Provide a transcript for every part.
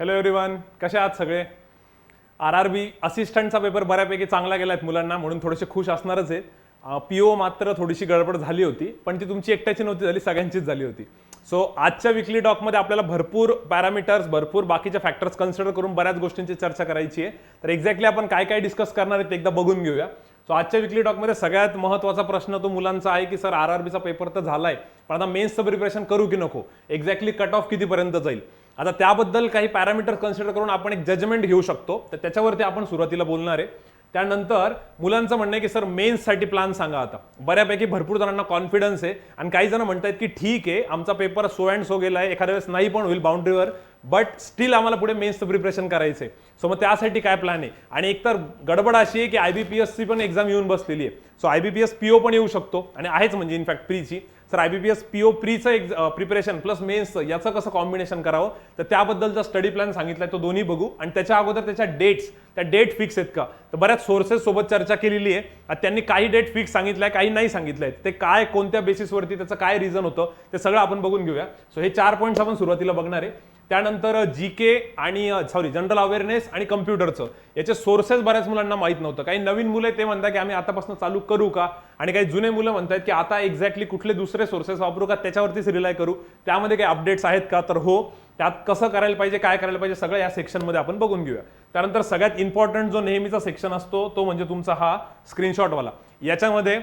Hello everyone, कसे आहात सगळे? आरआरबी असिस्टंटचा पेपर बऱ्यापैकी चांगला गेलाय मुलांना, म्हणून थोडेसे खुश असणारच आहेत. पीओ मात्र थोडीशी गडबड झाली होती, पण ती तुमची एकट्याची नव्हती झाली, सगळ्यांचीच झाली होती. सो आजच्या वीकली टॉकमध्ये आपल्याला भरपूर पॅरामीटर्स, भरपूर बाकीच्या फॅक्टर्स कन्सिडर करून बऱ्याच गोष्टींची चर्चा करायची आहे. तर एक्झॅक्टली आपण काय काय डिस्कस करणार आहे ते एकदा बघून घेऊया. सो आजच्या वीकली टॉकमध्ये सगळ्यात महत्त्वाचा प्रश्न तो मुलांचा आहे की सर आरआरबीचा पेपर तर झालाय, पण आता मेन्सचं प्रिपरेशन करू की नको, एक्झॅक्टली कट ऑफ कितीपर्यंत जाईल. आता त्याबद्दल काही पॅरामीटर कन्सिडर करून आपण एक जजमेंट घेऊ शकतो, तर त्याच्यावरती आपण सुरुवातीला बोलणार आहे. त्यानंतर मुलांचं म्हणणं आहे की सर मेन्ससाठी प्लॅन सांगा. आता बऱ्यापैकी भरपूर जणांना कॉन्फिडन्स आहे आणि काही जण म्हणतात की ठीक आहे, आमचा पेपर सो अँड सो गेला आहे, एखाद्या वेळेस नाही पण होईल बाउंड्रीवर, बट स्टील आम्हाला पुढे मेन्सचं प्रिपरेशन करायचं आहे. सो मग त्यासाठी काय प्लॅन आहे. आणि एकतर गडबड अशी आहे की IBPS ची पण एक्झाम येऊन बसलेली आहे. सो IBPS PO पण येऊ शकतो आणि आहेच म्हणजे इनफॅक्ट प्रीची. सर IBPS PO प्रीचं प्रिपरेशन प्लस मेन्सचं याचं कसं कॉम्बिनेशन करावं, तर त्याबद्दलचा स्टडी प्लॅन सांगितलाय, तो दोन्ही बघू. आणि त्याच्या अगोदर त्याच्या डेट्स, त्या डेट फिक्स आहेत का, तर बऱ्याच सोर्सेस सोबत चर्चा केलेली आहे. त्यांनी काही डेट फिक्स सांगितलंय, काही नाही सांगितलंय, ते काय कोणत्या बेसिसवरती, त्याचं काय रिझन होतं ते सगळं आपण बघून घेऊया. सो हे 4 पॉईंट्स आपण सुरुवातीला बघणार आहे. त्यानंतर जीके आणि जनरल अवेअरनेस आणि कम्प्युटरचं याचे सोर्सेस बऱ्याच मुलांना माहित नव्हतं. काही नवीन मुलं ते म्हणतात की आम्ही आतापासून चालू करू का, आणि काही जुने मुलं म्हणतात की आता एक्झॅक्टली कुठले दुसरे सोर्सेस वापरू का, त्याच्यावरतीच रिलाय करू, त्यामध्ये काही अपडेट्स आहेत का, तर हो, त्यात कसं करायला पाहिजे, काय करायला पाहिजे, सगळं या सेक्शनमध्ये आपण बघून घेऊया. त्यानंतर सगळ्यात इम्पॉर्टंट जो नेहमीचा सेक्शन असतो तो म्हणजे तुमचा हा स्क्रीनशॉटवाला. याच्यामध्ये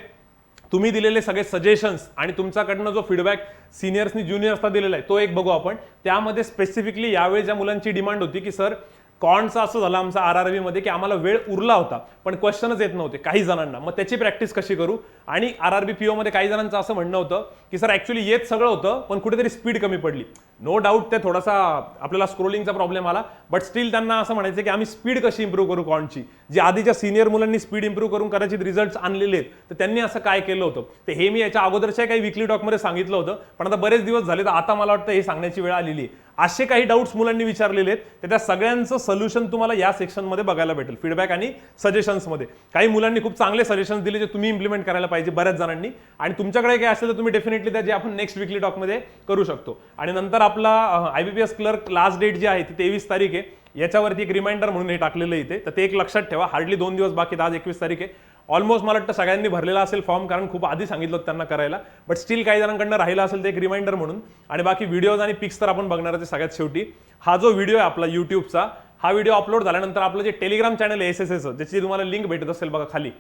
तुम्ही दिलेले सगळे सजेशन्स आणि तुमच्याकडनं जो फीडबॅक सिनियर्सनी ज्युनियर्सला दिलेला आहे तो एक बघू आपण. त्यामध्ये स्पेसिफिकली यावेळी ज्या मुलांची डिमांड होती की सर कॉन्टचं असं झालं आमचा आरआरबी मध्ये की आम्हाला वेळ उरला होता पण क्वेश्चनच येत नव्हते काही जणांना, मग त्याची प्रॅक्टिस कशी करू. आणि आरआरबी पीओ मध्ये काही जणांचं असं म्हणणं होतं की सर ऍक्च्युली येत सगळं होतं पण कुठेतरी स्पीड कमी पडली. नो डाऊट ते थोडासा आपल्याला स्क्रोलिंगचा प्रॉब्लेम आला, बट स्टील त्यांना असं म्हणायचं की आम्ही स्पीड कशी इम्प्रूव्ह करू कॉन्टची, जी आधीच्या सिनियर मुलांनी स्पीड इम्प्रूव्ह करून कदाचित रिझल्ट आणलेले आहेत, तर त्यांनी असं काय केलं होतं. ते हे मी याच्या अगोदरच्या काही वीकली टॉकमध्ये सांगितलं होतं, पण आता बरेच दिवस झाले तर आता मला वाटतं हे सांगण्याची वेळ आलेली आहे. असे काही डाऊट्स मुलांनी विचारलेले आहेत, तर त्या सगळ्यांचं सोल्युशन तुम्हाला या सेक्शनमध्ये बघायला भेटेल, फीडबॅक आणि सजेशन्समध्ये. काही मुलांनी खूप चांगले सजेशन्स दिले जे तुम्ही इम्प्लिमेंट करायला पाहिजे बऱ्याच जणांनी, आणि तुमच्याकडे काही असेल तर तुम्ही डेफिनेटली त्या जे आपण नेक्स्ट वीकली टॉकमध्ये करू शकतो. आणि नंतर आपला IBPS क्लर्क लास्ट डेट जी आहे ती 23 तारीख आहे. याच्यावरती एक रिमाइंडर म्हणून हे टाकलेलं इथे, तर ते एक लक्षात ठेवा. हार्डली 2 दिवस बाकी, आज 21 तारीख आहे. ऑलमोस्ट मला वाटतं सगळ्यांनी भरलेला असेल फॉर्म, कारण खूप आधी सांगितलं त्यांना करायला, बट स्टील काही जणांकडनं राहिला असेल तर एक रिमाइंडर म्हणून. आणि बाकी व्हिडिओज आणि पिक्स तर आपण बघणार आहे सगळ्यात शेवटी. हा जो व्हिडिओ आहे आपला युट्यूबचा, हा व्हिडिओ अपलोड झाल्यानंतर आपलं जे टेलिग्राम चॅनल आहे SSS, ज्याची तुम्हाला लिंक भेटत असेल बघा खाली,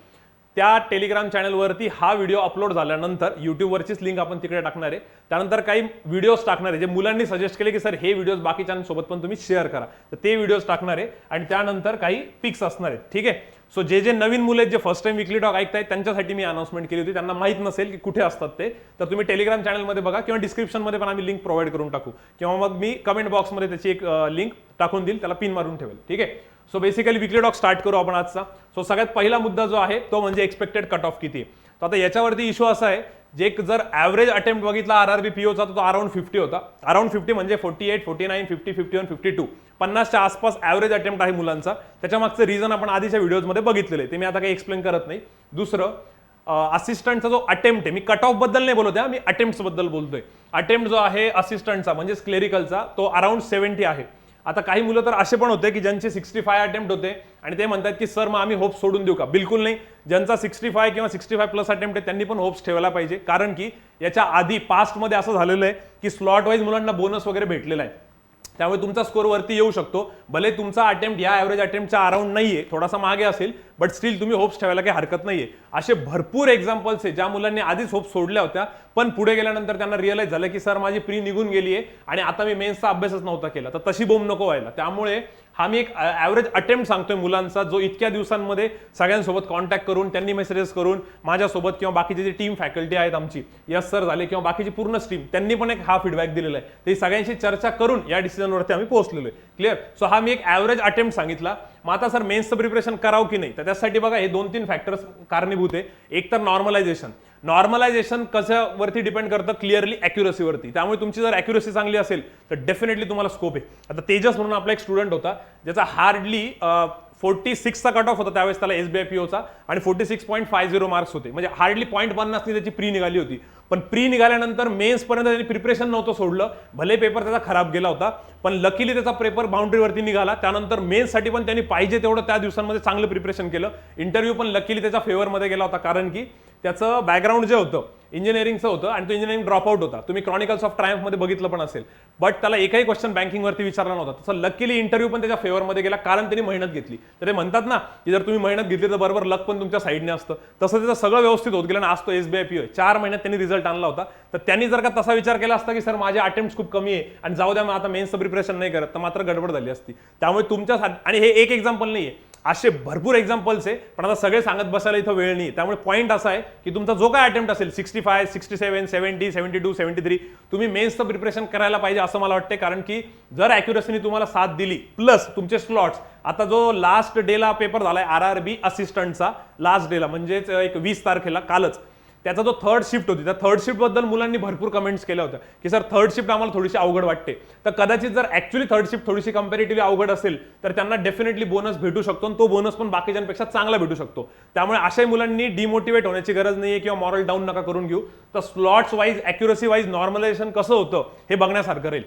त्या टेलिग्राम चॅनलवरती हा व्हिडिओ अपलोड झाल्यानंतर युट्यूबवरचीच लिंक आपण तिकडे टाकणार आहे. त्यानंतर काही व्हिडिओज टाकणार आहे जे मुलांनी सजेस्ट केले की सर हे व्हिडिओज बाकी चॅनलसोबत पण तुम्ही शेअर करा, तर ते व्हिडिओज टाकणार आहे. आणि त्यानंतर काही पिक्स असणार आहेत, ठीक आहे. सो जे नवीन मुलं आहेत जे फर्स्ट टाइम वीकली टॉक ऐकतायत त्यांच्यासाठी मी अनाउन्समेंट केली होती, त्यांना माहित नसेल की कुठे असतात ते, तर तुम्ही टेलिग्राम चॅनलमध्ये बघा किंवा डिस्क्रिप्शनमध्ये पण आम्ही लिंक प्रोव्हाइड करून टाकू, किंवा मग मी कमेंट बॉक्समध्ये त्याची एक लिंक टाकून देईल, त्याला पिन मारून ठेवेल, ठीक आहे. So basically weekly talk start करू आपण आजचा. सो सगळ्यात पहिला मुद्दा जो आहे तो म्हणजे एक्सपेक्टेड कट ऑफ किती. तर आता याच्यावरती इश्यू असा आहे, जे जर ॲव्हरेज अटेम्प्ट बघितला आरआरबी पीओचा तो अराउंड 50 होता. अराउंड 50 म्हणजे 48, 49, 50, 51, 52, 50च्या आसपास ॲव्हरेज अटेम्प्ट आहे मुलांचा. त्याच्या मागचं रिझन आपण आधीच्या व्हिडिओजमध्ये बघितलेलं आहे, ते मी आता काही एक्सप्लेन करत नाही. दुसरं, असिस्टंटचा जो अटेम्प्ट आहे, मी कट ऑफ बद्दल नाही बोलत आहे, मी अटेम्प्ट बद्दल बोलतोय. अटेम्प्ट जो आहे असिस्टंटचा म्हणजे क्लेरिकलचा तो अराउंड 70 आहे. आता काही मुलं तर असे पण होते की ज्यांचे 65 अटेम्प्ट होते आणि ते म्हणतात की सर मग आम्ही होप्स सोडून देऊ का. बिलकुल नाही. ज्यांचा 65 किंवा 65 प्लस अटेम्प्ट आहे त्यांनी पण होप्स ठेवायला पाहिजे, कारण की याच्या आधी पास्टमध्ये असं झालेलं आहे की स्लॉट वाईज मुलांना बोनस वगैरे भेटलेला आहे, त्यामुळे तुमचा स्कोर वरती येऊ शकतो. भले तुमचा अटेम्प्ट या ॲव्हरेज अटेम्प्टच्या अराउंड नाहीये, थोडासा मागे असेल, बट स्टील तुम्ही होप्स ठेवायला काही हरकत नाहीये. असे भरपूर एक्झाम्पल्स आहे ज्या मुलांनी आधीच होप्स सोडल्या होत्या, पण पुढे गेल्यानंतर त्यांना रिअलाइज झालं की सर माझी प्री निघून गेली आहे आणि आता मी मेन्सचा अभ्यासच नव्हता केला, तर तशी बोंब नको व्हायला. त्यामुळे हा मी एक ॲव्हरेज अटेम्प्ट सांगतोय मुलांचा, जो इतक्या दिवसांमध्ये सगळ्यांसोबत कॉन्टॅक्ट करून, त्यांनी मेसेजेस करून माझ्यासोबत किंवा बाकीचे जे टीम फॅकल्टी आहेत आमची, यस सर झाले किंवा बाकीची पूर्ण टीम, त्यांनी पण एक हा फीडबॅक दिलेला आहे. ते सगळ्यांशी चर्चा करून या डिसिजनवरती आम्ही पोहोचलेलो आहे. क्लिअर. सो हा मी एक ॲव्हरेज अटेम्प्ट सांगितला. मग आता सर मेन्सचं प्रिपरेशन करावं की नाही, तर त्यासाठी बघा हे 2-3 फॅक्टर्स कारणीभूत आहे. एक तर नॉर्मलायझेशन कशावरती डिपेंड करतं, क्लिअरली ॲक्युरसीवरती. त्यामुळे तुमची जर ॲक्युरसी चांगली असेल तर डेफिनेटली तुम्हाला स्कोप आहे. आता तेजस म्हणून आपला एक स्टुडंट होता ज्याचा हार्डली 46चा कट ऑफ होता त्यावेळेस त्याला SBI POचा, आणि 46.50 मार्क्स होते, म्हणजे हार्डली 0.50 त्याची प्री निघाली होती. पण प्री निघाल्यानंतर मेन्स पर्यंत त्यांनी प्रिपरेशन नव्हतं सोडलं, भले पेपर त्याचा खराब गेला होता, पण लकीली त्याचा पेपर बाउंड्रीवरती निघाला. त्यानंतर मेन्ससाठी पण त्यांनी पाहिजे तेवढं त्या दिवसांमध्ये चांगलं प्रिपरेशन केलं. इंटरव्ह्यू पण लकीली त्याच्या फेवरमध्ये गेला होता, कारण की त्याचं बॅकग्राऊंड जे होतं इंजिनिअरिंगचं होतं आणि तो इंजिनिअरिंग ड्रॉपआउट होता. तुम्ही क्रॉनिकल्स ऑफ ट्रायम्फमध्ये बघितलं पण असेल. बट त्याला एकही क्वेश्चन बँकिंगवरती विचारला नव्हता. तसं लकीली इंटरव्ह्यू पण त्याच्या फेवरमध्ये गेला, कारण त्यांनी मेहनत घेतली. तर ते म्हणतात ना की जर तुम्ही मेहनत घेतली तर बरोबर लक पण तुमच्या साईडने असतं. तसं त्याचं सगळं व्यवस्थित होत गेलं आणि आज तो SBI PO 4 महिन्यात त्यांनी रिझल्ट आणला होता. तर त्यांनी जर का तसा विचार केला असता की सर माझे अटेम्प्ट खूप कमी आहे आणि जाऊ द्या मग आता मेन्सचं प्रिपरेशन नाही करत, तर मात्र गडबड झाली असती. त्यामुळे तुमच्या आणि हे एक एक्झाम्पल नाहीये, असे भरपूर एक्झाम्पल्स आहे, पण आता सगळे सांगत बसायला इथं वेळ नाही. त्यामुळे पॉईंट असा आहे की तुमचा जो काय अटेम्प्ट असेल 65, 67, 70, 72, 73 तुम्ही मेन्सचं प्रिपरेशन करायला पाहिजे असं मला वाटतं. कारण की जर अॅक्युरसीने तुम्हाला साथ दिली, प्लस तुमचे स्लॉट्स, आता जो लास्ट डेला पेपर झालाय RRB असिस्टंटचा, लास्ट डेला म्हणजेच एक 20 तारखेला कालच, त्याचा जो थर्ड शिफ्ट होती, त्या थर्ड शिफ्ट बद्दल मुलांनी भरपूर कमेंट्स केल्या होत्या की सर थर्ड शिफ्ट आम्हाला थोडीशी अवघड वाटते. तर कदाचित जर ऍक्च्युली थर्ड शिफ्ट थोडीशी कंपॅरेटिव्हली अवघड असेल तर त्यांना डेफिनेटली बोनस भेटू शकतो आणि तो बोनस पण बाकीच्यांपेक्षा चांगला भेटू शकतो. त्यामुळे अशाही मुलांनी डिमोटिवेट होण्याची गरज नाहीये किंवा मॉरल डाऊन नका करून घेऊ. तर slots wise accuracy wise normalization कसं होतं हे बघण्यासारखं राहील.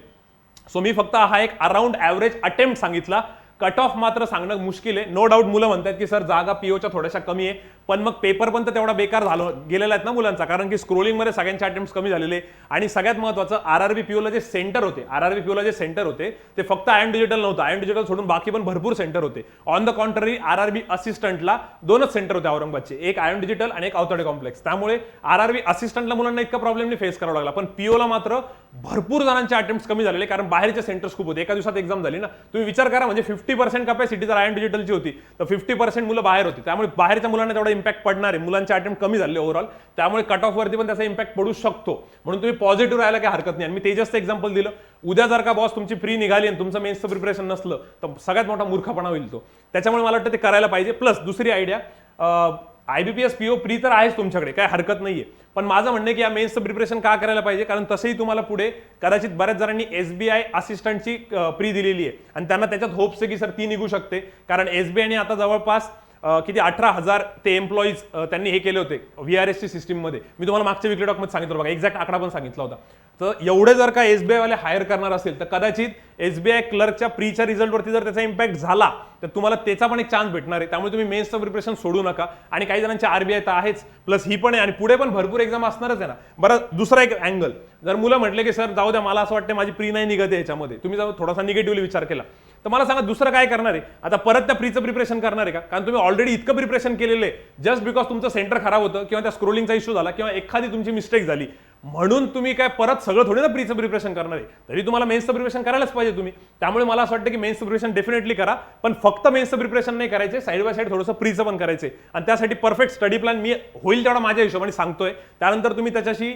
सो मी फक्त हा एक अराउंड ॲव्हरेज अटेम्प्ट सांगितला. कट ऑफ मात्र सांगणं मुश्किल आहे. नो डाऊट मुलं म्हणतात की सर जागा POच्या थोड्याशा कमी आहे, पण मग पेपर पण तर तेवढा बेकार गेलेला आहेत ना मुलांचा, कारण की स्क्रोलिंगमध्ये सगळ्यांचे अटेम्प्ट्स कमी झालेले. आणि सगळ्यात महत्त्वाचं RRB POला जे सेंटर होते ते फक्त IIM डिजिटल नव्हतं. IIM डिजिटल सोडून बाकी पण भरपूर सेंटर होते. ऑन द कॉन्ट्ररी RRB असिस्टंटला 2च सेंटर होते औरंगाबादचे, एक IIM डिजिटल आणि एक अवताडे कॉम्प्लेक्स. त्यामुळे RRB असिस्टंटला मुलांना इतका प्रॉब्लेम नाही फेस करावा लागला. पण POला मात्र भरपूर जणांचे अटेम्प्ट्स कमी झालेले, कारण बाहेरचे सेंटर्स खूप होते. एका दिवसात एक्झाम झाली ना, तुम्ही विचार करा, म्हणजे 50% कॅपॅसिटी जर IIM डिजिटलची होती तर 50% मुलं बाहेर होती. त्यामुळे बाहेरच्या मुलांना तेवढा इम्पॅक्ट पडणार आहे. मुलांचे अटेम्प्ट कमी झाले ओव्हरऑल, त्यामुळे कट ऑफ वरती पण त्याचा इम्पॅक्ट पडू शकतो. म्हणून तुम्ही पॉझिटिव्ह राहायला काही हरकत नाही. आणि मी तेजसचं एक्झाम्पल दिलं. उद्या जर का बॉस तुमची प्री निघाली आणि तुमचं मेन्सचं प्रिपरेशन नसलं तर सगळ्यात मोठा मूर्खपणा होईल तो. त्याच्यामुळे मला वाटतं ते करायला पाहिजे. प्लस दुसरी आयडिया, IBPS PO प्री तर आहेच तुमच्याकडे, काय हरकत नाहीये. पण माझं म्हणणं की या मेन्सचं प्रिपरेशन का करायला पाहिजे, कारण तसंही तुम्हाला पुढे कदाचित बऱ्याच जणांनी SBI असिस्टंटची प्री दिलेली आहे आणि त्यांना त्याच्यात होप्स आहे की सर ती निघू शकते. कारण SBIने आता जवळपास किती 18,000 ते एम्प्लॉईज त्यांनी हे केले होते VRSची सिस्टीममध्ये. मी तुम्हाला मागच्या विकली डॉक्युमेंट सांगितलं बघा, एक्झॅक्ट आकडा पण सांगितला होता. तर एवढे जर का SBI वाले हायर करणार असेल तर कदाचित SBI क्लर्कच्या प्रीच्या रिझल्टवरती जर त्याचा इम्पॅक्ट झाला तर तुम्हाला त्याचा पण एक चान्स भेटणार आहे. त्यामुळे तुम्ही मेन्सचं प्रिपरेशन सोडू नका. आणि काही जणांची RBI तर आहेच, प्लस ही पण आहे आणि पुढे पण भरपूर एक्झाम असणारच आहे ना. बरं, दुसरा एक अँगल, जर मुलं म्हटले की सर जाऊ द्या मला असं वाटतं माझी प्री नाही निघत याच्यामध्ये, तुम्ही जर थोडासा निगेटिव्हली विचार केला तर मला सांगा दुसरं काय करणार आहे. आता परत त्या प्रीचं प्रिपरेशन करणार आहे का, कारण तुम्ही ऑलरेडी इतकं प्रिपरेशन केलेलं आहे. जस्ट बिकॉज तुमचं सेंटर खराब होतं किंवा त्या स्क्रोलिंगचा इश्यू झाला किंवा एखादी तुमची मिस्टेक झाली म्हणून तुम्ही काय परत सगळं थोडी ना प्रीचं प्रिपरेशन करणार आहे. तरी तुम्हाला मेन्सचं प्रिपरेशन करायलाच पाहिजे तुम्ही. त्यामुळे मला असं वाटतं की मेन्सचं प्रिपरेशन डेफिनेटली करा, पण फक्त मेन्सचं प्रिपरेशन नाही करायचे, साईड बाय साईड थोडंसं प्रीचं पण करायचे. आणि त्यासाठी परफेक्ट स्टडी प्लॅन मी होईल तेवढा माझ्या हिशोबाने सांगतोय. त्यानंतर तुम्ही त्याच्याशी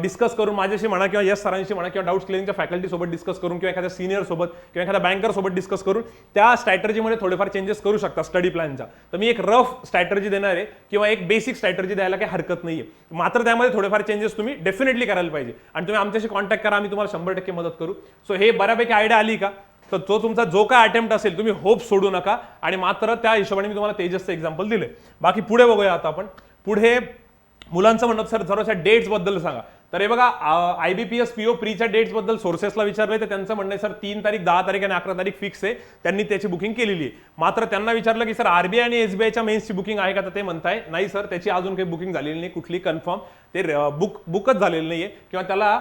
डिस्कस करून माझ्याशी म्हणा किंवा यस सरांशी म्हणा किंवा डाऊट्स क्लिअरिंगच्या फॅकल्टी सोबत डिस्कस करून किंवा एखाद्या सिनियर सोबत किंवा एखाद्या बँकर सोबत डिस्कस करून त्या स्ट्रॅटर्जीमध्ये थोडेफार चेंजेस करू शकता स्टडी प्लॅनच्या. तर मी एक रफ स्ट्रॅटर्जी देणार आहे किंवा एक बेसिक स्ट्रॅटर्जी द्यायला काही हरकत नाहीये. मात्र त्यामध्ये थोडेफार चेंजेस तुम्ही डेफिनेटली करायला पाहिजे आणि तुम्ही आमच्याशी कॉन्टॅक्ट करा, आम्ही तुम्हाला 100% मदत करू. सो हे बऱ्यापैकी आयडिया आली का, तर तो तुमचा जो काय अटेम्प्ट असेल तुम्ही होप सोडू नका. आणि मात्र त्या हिशोबाने मी तुम्हाला तेजसचं एक्झाम्पल दिले. बाकी पुढे बघूया. आता आपण पुढे मुलांचं म्हणत सर सर्वच्या डेट्स बद्दल सांगा. तर हे बघा, IBPS PO प्रीच्या डेट्स बद्दल सोर्सेसला विचारले तर त्यांचं म्हणणं आहे सर 3 तारीख, 10 तारीख आणि 11 तारीख फिक्स आहे, त्यांनी त्याची बुकिंग केलेली आहे. मात्र त्यांना विचारलं की सर RBI आणि SBIच्या मेन्सची बुकिंग आहे का, तर ते म्हणताय नाही सर त्याची अजून काही बुकिंग झालेली नाही, कुठली कन्फर्म ते बुकच झालेलं नाहीये किंवा त्याला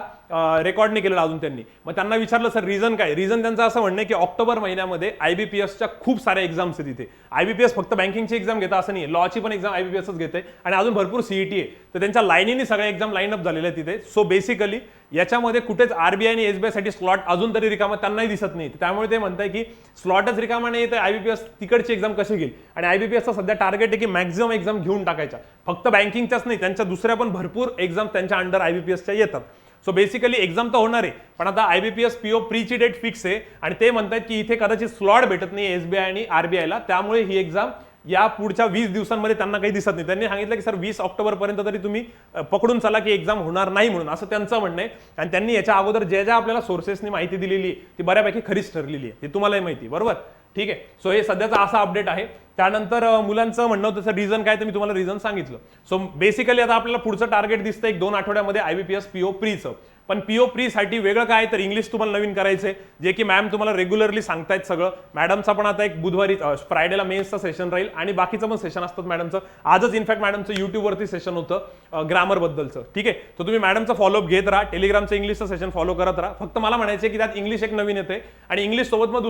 रेकॉर्ड नाही केलेलं अजून त्यांनी. मग त्यांना विचारलं सर रिझन काय, रिझन त्यांचं असं म्हणणं आहे की ऑक्टोबर महिन्यामध्ये IBPSच्या खूप साऱ्या एक्झाम्स आहेत तिथे. IBPS फक्त बँकिंगची एक्झाम घेता असं नाही, लॉची पण एक्झाम IBPSच घेते आणि अजून भरपूर CET आहे. तर त्यांच्या लाईनीने सगळ्या एक्झाम लाईन अप झालेल्या आहेत तिथे. सो बेसिकली याच्यामध्ये कुठेच RBI आणि SBI साठी स्लॉट अजून तरी रिकामा त्यांनाही दिसत नाही. त्यामुळे ते म्हणताय की स्लॉटच रिकामा नाही तर IBPS तिकडची एक्झाम कशी घेईल. आणि IBPSचा सध्या टार्गेट आहे की मॅक्झिमम एक्झाम घेऊन टाकायच्या, फक्त बँकिंगच्याच नाही, त्यांच्या दुसऱ्या पण भरपूर एक्झाम त्यांच्या अंडर IBPSच्या येतात. सो बेसिकली एक्झाम तर होणार आहे, पण आता IBPS PO प्रीची डेट फिक्स आहे आणि ते म्हणतात की इथे कदाचित स्लॉट भेटत नाही SBI आणि RBIला, त्यामुळे ही एक्झाम या पुढच्या 20 दिवसांमध्ये त्यांना काही दिसत नाही. त्यांनी सांगितलं की सर 20 ऑक्टोबर पर्यंत तरी तुम्ही पकडून चला की एक्झाम होणार नाही म्हणून, असं त्यांचं म्हणणं आहे. आणि त्यांनी याच्या अगोदर ज्या आपल्याला सोर्सेसनी माहिती दिलेली आहे ती बऱ्यापैकी खरीच ठरलेली आहे, हे तुम्हालाही माहिती, बरोबर. ठीक आहे. सो हे सध्याचा असा अपडेट आहे. त्यानंतर मुलांचं म्हणणं होतं सर रिझन काय, तर मी तुम्हाला रिझन सांगितलं. सो बेसिकली आता आपल्याला पुढचं टार्गेट दिसतं 1-2 आठवड्यामध्ये IBPS PO प्रीचं. पण PO प्रीसाठी वेगळं काय, तर इंग्लिश तुम्हाला नवीन करायचंय, जे की मॅम तुम्हाला रेग्युलरली सांगतायत सगळं. मॅडमचा पण आता एक बुधवारी फ्रायडेला मेन्सचं सेशन राहील आणि बाकीचं पण सेशन असतं मॅडमचं. आजच इनफॅक्ट मॅडमचं युट्यूबवरती सेशन होतं ग्रामरबद्दलचं. ठीक आहे, तर तुम्ही मॅडमचा फॉलोअप घेत राहा, टेलिग्रामचं इंग्लिशचं सेशन फॉलो करत राहा. फक्त मला म्हणायचं की त्यात इंग्लिश एक नवीन येते आणि इंग्लिश सोबत मग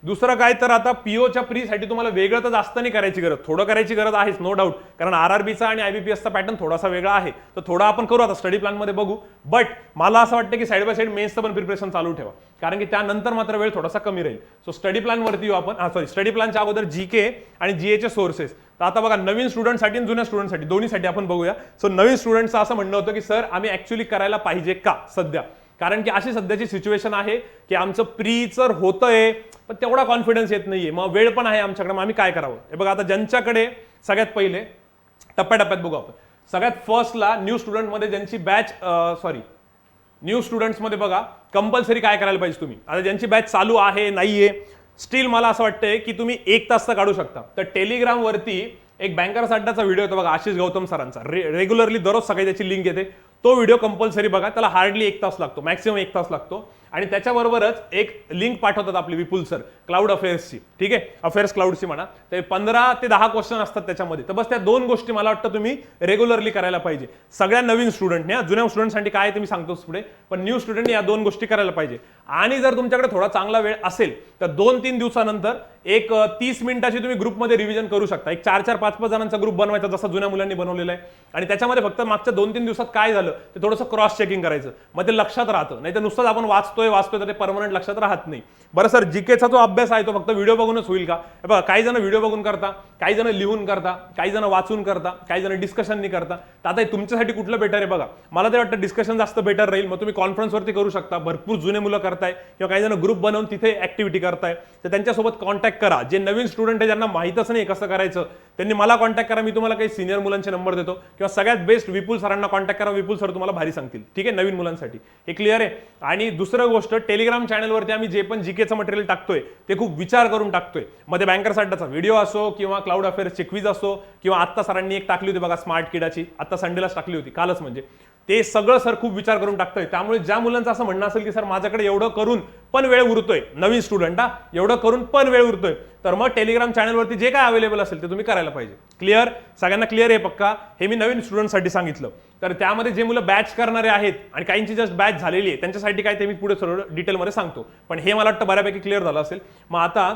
दुसरं काय तर आता POच्या प्रीसाठी तुम्हाला वेगळं तर जास्त नाही करायची गरज, थोडं करायची गरज आहेच नो डाऊट, कारण RRBचा आणि IBPSचा पॅटर्न थोडासा वेगळा आहे. तर थोडा आपण करू, आता स्टडी प्लॅनमध्ये बघू. बट मला असं वाटतं की साईड बाय साईड मेन्सचं पण प्रिपरेशन चालू ठेवा, कारण की त्यानंतर मात्र वेळ थोडासा कमी राहील. सो स्टडी प्लॅनवरती येऊ आपण. स्टडी प्लॅनच्या अगोदर GK आणि GAचे सोर्सेस. तर आता बघा, नवीन स्टुडंटसाठी आणि जुन्या स्टुडंटसाठी दोन्हीसाठी आपण बघूया. सो नवीन स्टुडंटचं असं म्हणणं होतं की सर आम्ही ऍक्च्युली करायला पाहिजे का सध्या, कारण की अशी सध्याची सिच्युएशन आहे की आमचं प्रीचं होतंय पण तेवढा कॉन्फिडन्स येत नाहीये, मग वेळ पण आहे आमच्याकडे, मग आम्ही काय करावं. हे बघा, आता ज्यांच्याकडे सगळ्यात पहिले टप्प्याटप्प्यात बघू आपण. सगळ्यात फर्स्टला न्यू स्टुडंटमध्ये ज्यांची बॅच न्यू स्टुडंट्समध्ये बघा कंपल्सरी काय करायला पाहिजे तुम्ही. आता ज्यांची बॅच चालू आहे नाहीये स्टील मला असं वाटतंय की तुम्ही 1 तास तर काढू शकता. तर टेलिग्रामवरती एक बँकर्स अड्डाचा व्हिडिओ होता बघा, आशिष गौतम सरांचा, रेग्युलरली दररोज सकाळी त्याची लिंक येते. तो व्हिडिओ कंपल्सरी बघा, त्याला हार्डली 1 तास लागतो, मॅक्सिमम 1 तास लागतो. आणि त्याच्याबरोबरच एक लिंक पाठवतात आपली विपुल सर क्लाउड अफेअर्सची. ठीक आहे, अफेअर्स क्लाउडची म्हणा, ते 15 ते 10 क्वेश्चन असतात त्याच्यामध्ये. तर बस त्या 2 गोष्टी मला वाटतं तुम्ही रेग्युलरली करायला पाहिजे. सगळ्या नवीन स्टुडंटने, जुन्या स्टुडंटसाठी काय ते मी सांगतोच पुढे, पण न्यू स्टुडंटने या 2 गोष्टी करायला पाहिजे. आणि जर तुमच्याकडे थोडा चांगला वेळ असेल तर 2-3 दिवसानंतर एक 30 मिनिटाची तुम्ही ग्रुपमध्ये रिव्हिजन करू शकता. एक 4-4, 5-5 जणांचा ग्रुप बनवायचा जसा जुन्या मुलांनी बनवलेला आहे, आणि त्याच्यामध्ये फक्त मागच्या 2-3 दिवसात काय झालं ते थोडंसं क्रॉस चेकिंग करायचं, मग ते लक्षात राहतं. नाही तर नुसतंच आपण वाचतोय तर ते परमनंट लक्षात राहत नाही. बरं सर, जीकेचा जो अभ्यास आहे तो फक्त व्हिडिओ बघूनच होईल का? बघा, काही जण व्हिडिओ बघून करता, काही जण लिहून करता, काही जण वाचून करता, काही जण डिस्कशननी करता. तर आता तुमच्यासाठी कुठलं बेटर आहे बघा. मला तर वाटतं डिस्कशन जास्त बेटर राहील. मग तुम्ही कॉन्फरन्सवरती करू शकता, भरपूर जुने मुलं करताय किंवा काही जण ग्रुप बनवून तिथे ऍक्टिव्हिटी करताय, तर त्यांच्यासोबत कॉन्टॅक्ट करा. जे नवीन स्टुडंट आहे ज्यांना माहितच नाही कसं करायचं त्यांनी मला कॉन्टॅक्ट करा. मी तुम्हाला काही सिनियर मुलांचे नंबर देतो, किंवा सगळ्यात बेस्ट विपुल सरांना कॉन्टॅक्ट करा. विपुल सर तुम्हाला भारी सांगतील. ठीक आहे, नवीन मुलांसाठी हे क्लिअर आहे. आणि दुसरं गोष्ट, टेलिग्राम चॅनलवरती आम्ही जे पण जीकेचं मटेरियल टाकतोय ते खूप विचार करून टाकतोय. मध्ये बँकर्स अड्डाचा व्हिडिओ असो किंवा क्लाउड अफेअर्सचे क्विज असो, किंवा आत्ता सरांनी एक टाकली होती बघा स्मार्ट किडाची, आत्ता संडेलाच टाकली होती, कालच म्हणजे, ते सगळं सर खूप विचार करून टाकतोय. त्यामुळे ज्या मुलांचं असं म्हणणं असेल की सर माझ्याकडे एवढं करून पण वेळ उरतोय, नवीन स्टुडंट एवढं करून पण वेळ उरतोय, तर मग टेलिग्राम चॅनलवरती जे काय अवेलेबल असेल ते तुम्ही करायला पाहिजे. क्लिअर, सगळ्यांना क्लिअर आहे पक्का? हे मी नवीन स्टुडंटसाठी सांगितलं. तर त्यामध्ये जे मुलं बॅच करणारे आहेत आणि काहींची जस्ट बॅच झालेली आहे त्यांच्यासाठी काय ते मी पुढे थोडं डिटेलमध्ये सांगतो, पण हे मला वाटतं बऱ्यापैकी क्लिअर झालं असेल. मग आता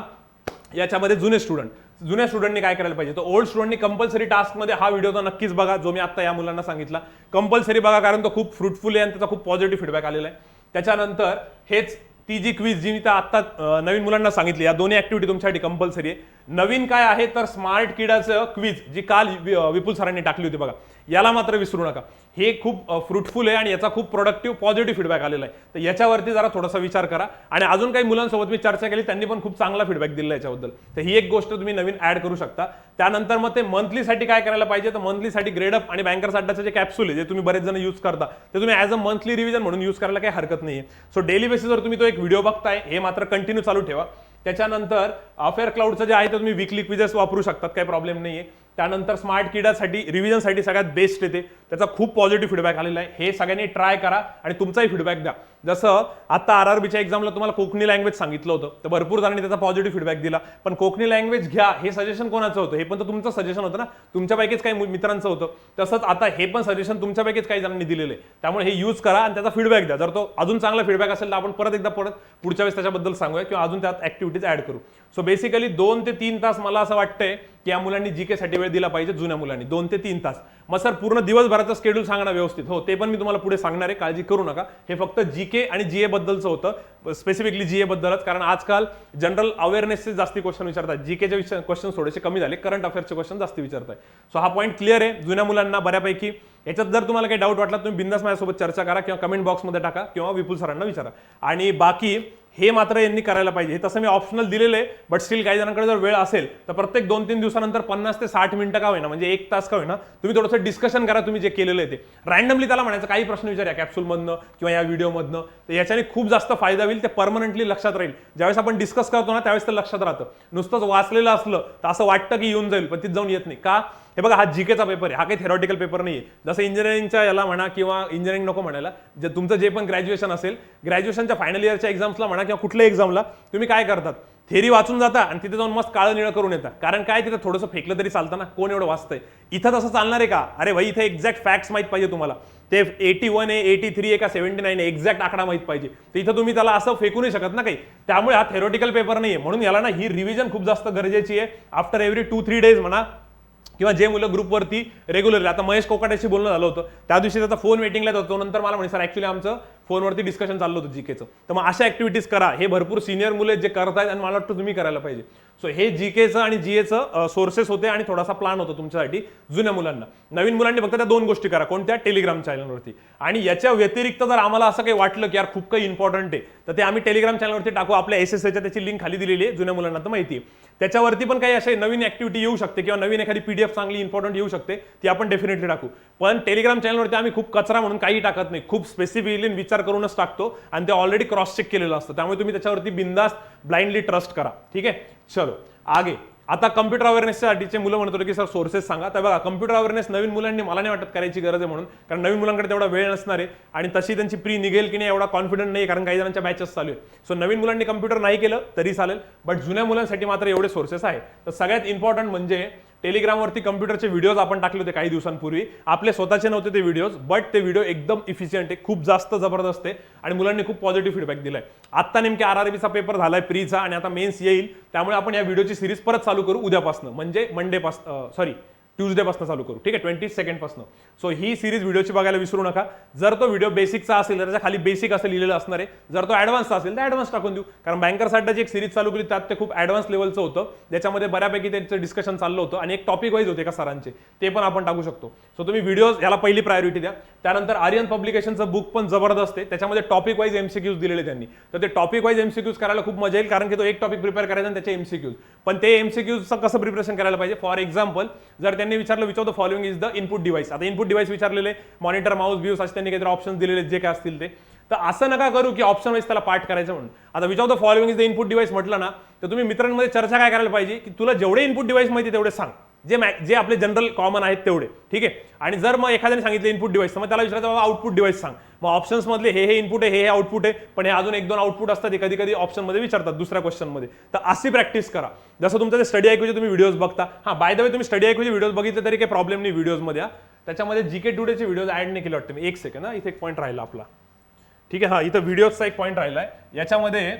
याच्यामध्ये जुन्या स्टुडंटनी काय करायला पाहिजे, तर ओल्ड स्टुडंटनी कंपल्सरी टास्कमध्ये हा व्हिडिओ तर नक्कीच बघा, जो मी आता या मुलांना सांगितला. कंपल्सरी बघा, कारण तो खूप फ्रुटफुल आहे आणि त्याचा खूप पॉझिटिव्ह फीडबॅक आलेला आहे. त्याच्यानंतर हेच ती जी क्विज जी मी आता नवीन मुलांना सांगितली, या दोन्ही ऍक्टिव्हिटी तुमच्यासाठी कंपल्सरी आहे. नवीन काय आहे तर स्मार्ट किडाचं क्विज जी काल विपुल सरांनी टाकली होती बघा, याला मात्र विसरू नका. हे खूप फ्रुटफुल आहे आणि याचा खूप प्रोडक्टिव्ह पॉझिटिव्ह फीडबॅक आलेला आहे. तर याच्यावरती जरा थोडासा विचार करा. आणि अजून काही मुलांसोबत मी चर्चा केली, त्यांनी पण खूप चांगला फीडबॅक दिला याच्याबद्दल. तर ही एक गोष्ट तुम्ही नवीन ऍड करू शकता. त्यानंतर मग ते मंथलीसाठी काय करायला पाहिजे, तर मंथलीसाठी ग्रेडअप आणि बँकर्स अड्डाचे जे कॅप्सूल आहे जे तुम्ही बरेच जण यूज करता, ते तुम्ही ॲज अ मंथली रिव्हिजन म्हणून यूज करायला काही हरकत नाहीये. सो डेली बेसिसवर तुम्ही तो एक व्हिडिओ बघताय, हे मात्र कंटिन्यू चालू ठेवा. त्याच्यानंतर अफेअर क्लाउडचं जे आहे ते तुम्ही वीकली क्विजेस वापरू शकतात, काही प्रॉब्लेम नाहीये. त्यानंतर स्मार्ट किडासाठी रिव्हिजनसाठी सगळ्यात बेस्ट येते, त्याचा खूप पॉझिटिव्ह फीडबॅक आलेला आहे. हे सगळ्यांनी ट्राय करा आणि तुमचाही फीडबॅक द्या. जसं आता RRBच्या एक्झामला तुम्हाला कोकणी लँग्वेज सांगितलं होतं, तर भरपूर जणांनी त्याचा पॉझिटिव्ह फीडबॅक दिला. पण कोकणी लँग्वेज घ्या हे सजेशन कोणाचं होतं, हे पण तर तुमचं सजेशन होतं ना, तुमच्यापैकीच काही मित्रांचं होतं. तसंच आता हे पण सजेशन तुमच्यापैकीच काही जणांनी दिलेलं आहे. त्यामुळे हे यूज करा आणि त्याचा फीडबॅक द्या. जर तो अजून चांगला फीडबॅक असेल तर आपण परत पुढच्या वेळेस त्याच्याबद्दल सांगूया किंवा अजून त्यात ऍक्टिव्हिटीज ऍड करू. सो बेसिकली 2 ते 3 तास मला असं वाटतंय की या मुलांनी जीकेसाठी वेळ दिला पाहिजे, जुन्या मुलांनी 2 ते 3 तास. मग सर पूर्ण दिवसभराचं शेड्यूल सांगा ना व्यवस्थित. हो, ते पण मी तुम्हाला पुढे सांगणार आहे, काळजी करू नका. हे फक्त जीके आणि जीए बद्दलचं होतं, स्पेसिफिकली जीए बद्दलच, कारण आजकाल जनरल अवेअरनेसचे जास्ती क्वेश्चन विचारतात. जीकेचे क्वेश्चन थोडेसे कमी झाले, करंट अफेअर्सचे क्वेश्चन जास्त विचारताय. सो हा पॉईंट क्लिअर आहे जुन्या मुलांना बऱ्यापैकी. याच्यात जर तुम्हाला काही डाऊट वाटला तुम्ही बिंदास माझ्यासोबत चर्चा करा किंवा कमेंट बॉक्समध्ये टाका किंवा विपुल सरांना विचारा. आणि बाकी हे मात्र यांनी करायला पाहिजे. हे तसं मी ऑप्शनल दिलेलं आहे, बट स्टील काही जणांकडे जर वेळ असेल तर प्रत्येक 2-3 दिवसानंतर 50 ते 60 मिनिटं का होईना, म्हणजे 1 तास का होईना, तुम्ही थोडंसं डिस्कशन करा तुम्ही जे केलेलं आहे ते. रँडमली त्याला म्हणायचं काही प्रश्न विचारा कॅप्सूलमधनं किंवा या व्हिडिओमधनं, तर याच्याने खूप जास्त फायदा होईल. ते परमनंटली लक्षात राहील. ज्यावेळेस आपण डिस्कस करतो ना त्यावेळेस ते लक्षात राहतं. नुसतंच वाचलेलं असलं तर असं वाटतं की येऊन जाईल, पण तिथे जाऊन येत नाही. का? हे बघा, हा जीकेचा पेपर आहे, हा काही थेरॉटिकल पेपर नाही आहे. जसं इंजिनिअरिंगच्या याला म्हणा किंवा इंजिनिअरिंग नको म्हणायला, जे तुमचं जे पण ग्रॅज्युएशन असेल, ग्रॅज्युएशनच्या फायनल इयरच्या एक्झाम्सला म्हणा किंवा कुठल्या एक्झामला तुम्ही काय करतात, थेरी वाचून जाता आणि तिथे जाऊन मस्त काळं निळं करून येतात. कारण काय, तिथे थोडंसं फेकलं तरी चालतं ना, कोण एवढं वाचतंय. इथं तसं चालणार आहे का? अरे भाई, इथे एक्झॅक्ट फॅक्ट्स माहित पाहिजे तुम्हाला. ते 81 आहे, 83 आहे का 79 आहे, एक्झॅक्ट आकडा माहित पाहिजे. तर इथं तुम्ही त्याला असं फेकू नाही शकत ना काही. त्यामुळे हा थेरॉटिकल पेपर नाही आहे. म्हणून याला ना ही रिव्हिजन खूप जास्त गरजेची आहे. आफ्टर एव्हरी 2-3 डेज म्हणा, किंवा जे मुलं ग्रुपवरती रेग्युलरली, आता महेश कोकाटेशी बोलणं झालं होतं त्या दिवशी, त्याचा फोन वेटिंगला होतो. नंतर मला म्हणे सर ऍक्च्युली आमचं फोनवरती डिस्कशन चाललं होतं जीकेचं. तर मग अशा ऍक्टिव्हिटीज करा. हे भरपूर सिनियर मुलं जे करतायत आणि मला वाटतं तुम्ही करायला पाहिजे. सो हे जीकेचं आणि जीएचं सोर्सेस होते आणि थोडासा प्लॅन होतो तुमच्यासाठी जुन्या मुलांना. नवीन मुलांनी फक्त त्या 2 गोष्टी करा. कोणत्या? टेलिग्राम चॅनलवरती. आणि याच्या व्यतिरिक्त जर आम्हाला असं काही वाटलं की यार खूप काही इम्पॉर्टंट आहे, तर ते आम्ही टेलिग्राम चॅनलवरती टाकू. आपल्या एसएसएच्या त्याची लिंक खाली दिलेली आहे, जुन्या मुलांना तर माहिती आहे. त्याच्यावरती पण काही असे नवीन ऍक्टिव्हिटी येऊ शकते किंवा नवीन एखादी पीडीएफ चांगली इम्पॉर्टंट येऊ शकते, ती आपण डेफिनेटली टाकू. पण टेलिग्राम चॅनलवरती आम्ही खूप कचरा म्हणून काही टाकत नाही, खूप स्पेसिफिकली विचार करूनच टाकतो आणि ते ऑलरेडी क्रॉस चेक केलेलं असतं. त्यामुळे तुम्ही त्याच्यावरती बिंदास्त ब्लाइंडली ट्रस्ट करा. ठीक आहे, चलो आगे. आता कम्प्युटर अवेअरनेससाठीचे मुलं म्हणत होते की सर सोर्सेस सांगा. तर बघा, कम्प्युटर अवेअरनेस नवीन मुलांनी मला नाही वाटत करायची गरज आहे म्हणून, कारण नवीन मुलांकडे तेवढा वेळ नसणार आहे आणि तशी त्यांची प्री निघेल की नाही एवढा कॉन्फिडंट नाही, कारण काही जणांच्या बॅचेस चालू आहे. सो नवीन मुलांनी कम्प्युटर नाही केलं तरी चालेल, बट जुन्या मुलांसाठी मात्र एवढे सोर्सेस आहेत. तर सगळ्यात इम्पॉर्टंट म्हणजे टेलिग्रामवरती कम्प्युटरचे व्हिडिओज आपण टाकले होते काही दिवसांपूर्वी. आपले स्वतःचे नव्हते ते व्हिडिओज, बट ते व्हिडिओ एकदम इफिशियंट आहे, खूप जास्त जबरदस्त आहे आणि मुलांनी खूप पॉझिटिव्ह फीडबॅक दिलाय. आता नेमके आरआरबीचा पेपर झालाय प्रीचा आणि आता मेन्स येईल, त्यामुळे आपण या व्हिडिओची सिरीज परत चालू करू उद्यापासून, म्हणजे ट्यूजडेपासून चालू करू. ठीक आहे, 22 पासून. सो ही सिरीज व्हिडिओची बघायला विसरू नका. जर तो व्हिडिओ बेसिकचा असेल तर त्याच्या खाली बेसिक असं लिहिलेलं असणार आहे. जर तो ऍडव्हान्सचा असेल तर ऍडव्हान्स टाकून देऊ, कारण बँकरसाठी एक सिरीज चालू केली त्यात ते खूप ऍडव्हान्स लेवलचं होतं, ज्याच्यामध्ये बऱ्यापैकी त्यांचं डिस्कशन चाललं होतं आणि एक टॉपिक वाईज होते का सरांचे, ते पण आपण टाकू शकतो. सो तुम्ही व्हिडिओज याला पहिली प्रायोरिटी द्या. त्यानंतर आर्यन पब्लिकेशनचं बुक पण जबरदस्त आहे, त्याच्यामध्ये टॉपिक वाईज एमसीक्यूज दिलेले त्यांनी. तर ते टॉपिक वाईज एमसीक्यूज करायला खूप मजा येईल, कारण की तो एक टॉपिक प्रिपेअर करायचा आणि त्याचे एमसीक्यूज. पण ते एमसीक्यूजचं कसं प्रिपरेशन करायला पाहिजे? फॉर एक्झाम्पल, जर त्यांनी विचारलं which of the following is the input device. आता इनपुट डिव्हाइस विचारलेले, मॉनिटर, माऊस, व्ह्यूज असे त्यांनी काहीतरी ऑप्शन दिलेले जे काय असतील ते. तर असं नका करू की ऑप्शन वाईज त्याला पाठ करायचं म्हणून. आता which of the following is the input device म्हटलं ना, तर तुम्ही मित्रांमध्ये चर्चा काय करायला पाहिजे की तुला जेवढे इनपुट डिव्हाइस माहिती तेवढे सांग, जे आपले जनरल कॉमन आहेत तेवढे. ठीक आहे. आणि जर मग एखाद्याने सांगितलं इनपुट डिव्हाइस, तर मग त्याला विचारायचं बाबा आउटपुट डिव्हाइस सांग. मग ऑप्शन्स मधले हे इनपुट आहे, हे आउटपुट आहे, पण हे अजून 1-2 आउटपुट असतात, ते कधी कधी ऑप्शन मध्ये विचारतात दुसऱ्या क्वेश्चन मध्ये. तर अशी प्रॅक्टिस करा. जसं तुमचं ते स्टडी आयक्यूचे तुम्ही व्हिडिओज बघता. हा, बाय द वे, तुम्ही स्टडी आयक्यूचे व्हिडिओज बघितले तरी काही प्रॉब्लेम नाही व्हिडिओजमध्ये. त्याच्यामध्ये जीके टुडेचे व्हिडिओज ऍड नाही केले वाटतं मी. एक सेकंड, इथे एक पॉईंट राहिला आपला. ठीक आहे, हा इथं व्हिडिओजचा एक पॉईंट राहिलाय. याच्यामध्ये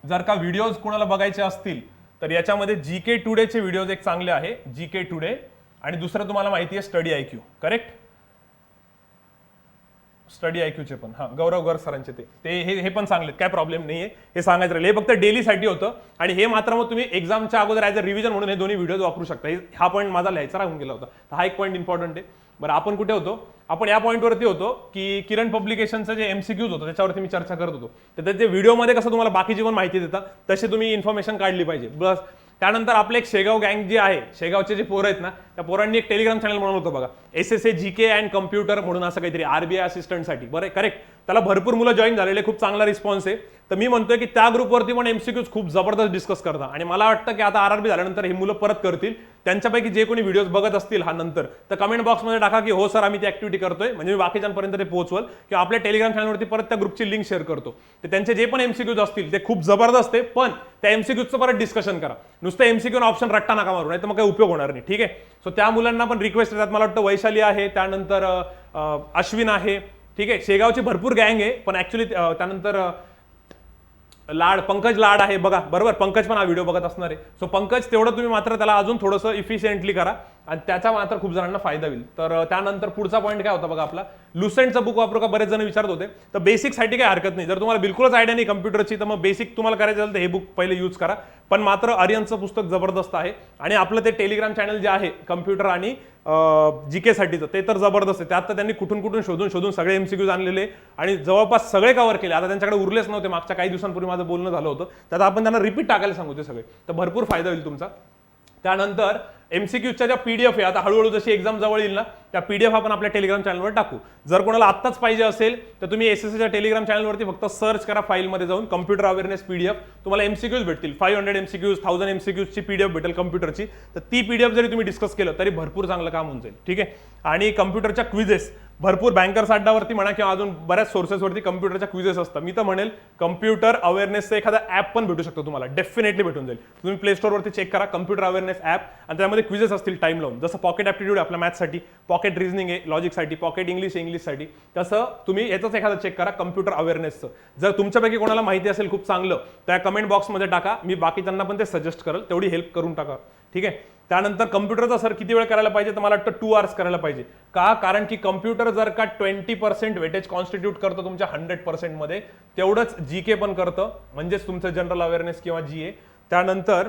जर का व्हिडिओज कोणाला बघायचे असतील तर याच्यामध्ये जीके टुडेचे व्हिडिओज एक चांगले आहे, जीके टुडे. आणि दुसरं तुम्हाला माहिती आहे स्टडी आयक्यू, करेक्ट? स्टडी आयक्यूचे पण, हा, गौरव गर सरांचे हे पण चांगले, काय प्रॉब्लेम नाहीये. हे सांगायचं राहिले, हे फक्त डेलीसाठी होतं आणि हे मात्र मग तुम्ही एक्झामच्या अगोदर ऍज अ रिव्हिजन म्हणून हे दोन्ही व्हिडिओज वापरू शकता. हा पॉईंट माझा लिहायचा राहून गेला होता, तर हा एक पॉईंट इम्पॉर्टंट आहे. बरं, आपण कुठे होतो? आपण या पॉईंटवरती होतो की किरण पब्लिकेशनचं जे एमसीक्यूज होतं त्याच्यावरती मी चर्चा करत होतो. तर त्याचे व्हिडिओमध्ये कसं तुम्हाला बाकीची पण माहिती देतात, तशी तुम्ही इन्फॉर्मेशन काढली पाहिजे बस. त्यानंतर आपले एक शेगाव गँग जी आहे, शेगावचे जे पोरं आहेत ना, त्या पोरांनी एक टेलिग्राम चॅनल म्हणून होतं बघा, एसएसए जीके अँड कम्प्युटर म्हणून, असं काहीतरी, आरबीआय असिस्टंटसाठी. बरं, करेक्ट? त्याला भरपूर मुलं जॉईन झालेले, खूप चांगला रिस्पॉन्स आहे. तर मी म्हणतोय की त्या ग्रुपवरती पण एमसीक्यूज खूप जबरदस्त डिस्कस करतात आणि मला वाटतं की आता आरआरबी झाल्यानंतर हे मुलं परत करतील. त्यांच्यापैकी जे कोणी व्हिडिओज बघत असतील हा नंतर, तर कमेंट बॉक्समध्ये टाका की हो सर आम्ही ती ऍक्टिव्हिटी करतोय, म्हणजे मी बाकीच्यांपर्यंत ते पोहोचवल किंवा आपल्या टेलिग्राम चॅनलवरती परत त्या ग्रुपची लिंक शेअर करतो. तर त्यांचे जे पण एमसीक्यूज असतील ते खूप जबरदस्त आहे, पण त्या एमसीक्यूजचं परत डिस्कशन करा. नुसतं एमसीक्यू ऑप्शन रट्टा नका मारू, नाही तर मग काही उपयोग होणार नाही. ठीक आहे. सो त्या मुलांना पण रिक्वेस्ट येतात, मला वाटतं वैशाली आहे, त्यानंतर अश्विन आहे. ठीक आहे, शेगावची भरपूर गँग आहे, पण ऍक्च्युली त्यानंतर पंकज लाड आहे बघा, बरोबर, पंकज पण हा व्हिडिओ बघत असणार आहे. सो पंकज, तेवढं तुम्ही मात्र त्याला अजून थोडंसं इफिशियंटली करा. आणि त्याचा मात्र खूप जणांना फायदा होईल. तर त्यानंतर पुढचा पॉईंट काय होता बघा आपला, लुसेंटचं बुक वापरू का, बरेच जण विचारत होते. तर बेसिकसाठी काही हरकत नाही. जर तुम्हाला बिलकुलच आयडिया नाही कम्प्युटरची तर मग बेसिक तुम्हाला करायचं असेल तर हे बुक पहिले यूज करा. पण मात्र आर्यनचं पुस्तक जबरदस्त आहे आणि आपलं ते टेलिग्राम चॅनल जे आहे कम्प्युटर आणि जीके साठीचं ते तर जबरदस्त आहे. त्यात तर त्यांनी कुठून कुठून शोधून सगळे MCQs आणलेले आणि जवळपास सगळे कव्हर केले. आता त्यांच्याकडे उरलेच नव्हते, मागच्या काही दिवसांपूर्वी माझं बोलणं झालं होतं, त्यात आपण त्यांना रिपीट टाकायला सांगू ते सगळे, तर भरपूर फायदा होईल तुमचा. त्यानंतर MCQच्या ज्या PDF आहे, आता हळूहळू जशी एक्झाम जवळ येईल ना त्या PDF आपण आपल्या टेलिग्राम चॅनलवर टाकू. जर कोणाला आत्ताच पाहिजे असेल तर तुम्ही SSCच्या टेलिग्राम चॅनलवरती फक्त सर्च करा, फाईलमध्ये जाऊन कम्प्युटर अवेअरनेस PDF, तुम्हाला MCQs भेटतील. 500 MCQs 1000 MCQs ची PDF भेटेल कम्प्युटरची. तर ती PDF जरी तुम्ही डिस्कस केलं तरी भरपूर चांगलं काम होऊन जाईल. ठीक आहे. आणि कम्प्युटरच्या क्विजेस भरपूर बँकर्स अड्डावरती म्हणा किंवा अजून बऱ्याच सोर्सेसवरती कम्प्युटरच्या क्विजेस असतात. मी तर म्हणेल कम्प्युटर अवेअरनेसचं एखादा ॲप पण भेटू शकतो तुम्हाला, डेफिनेटली भेटून जाईल. तुम्ही प्ले स्टोरवरती चेक करा कम्प्युटर अवेअरनेस ॲप आणि त्यामध्ये क्विजेस असतील टाइम लावून. जसं पॉकेट ॲप्टिट्यूड आपल्या मॅथ्ससाठी, पॉकेट रिझनिंग आहे लॉजिकसाठी, पॉकेट इंग्लिशसाठी, तसं तुम्ही याचंच एखादं चेक करा कम्प्युटर अवेअरनेसचं. जर तुमच्यापैकी कोणाला माहिती असेल खूप चांगलं त्या कमेंट बॉक्समध्ये टाका, मी बाकीच्यांना पण ते सजेस्ट करेल, तेवढी हेल्प करून टाका. ठीक आहे. त्यानंतर कम्प्युटरचा सर किती वेळ करायला पाहिजे, तर मला वाटतं 2 hours करायला पाहिजे. का, कारण की कम्प्युटर जर का 20% वेटेज कॉन्स्टिट्यूट करतं तुमच्या 100% मध्ये, तेवढंच जीके पण करतं, म्हणजेच तुमचं जनरल अवेअरनेस किंवा GA. त्यानंतर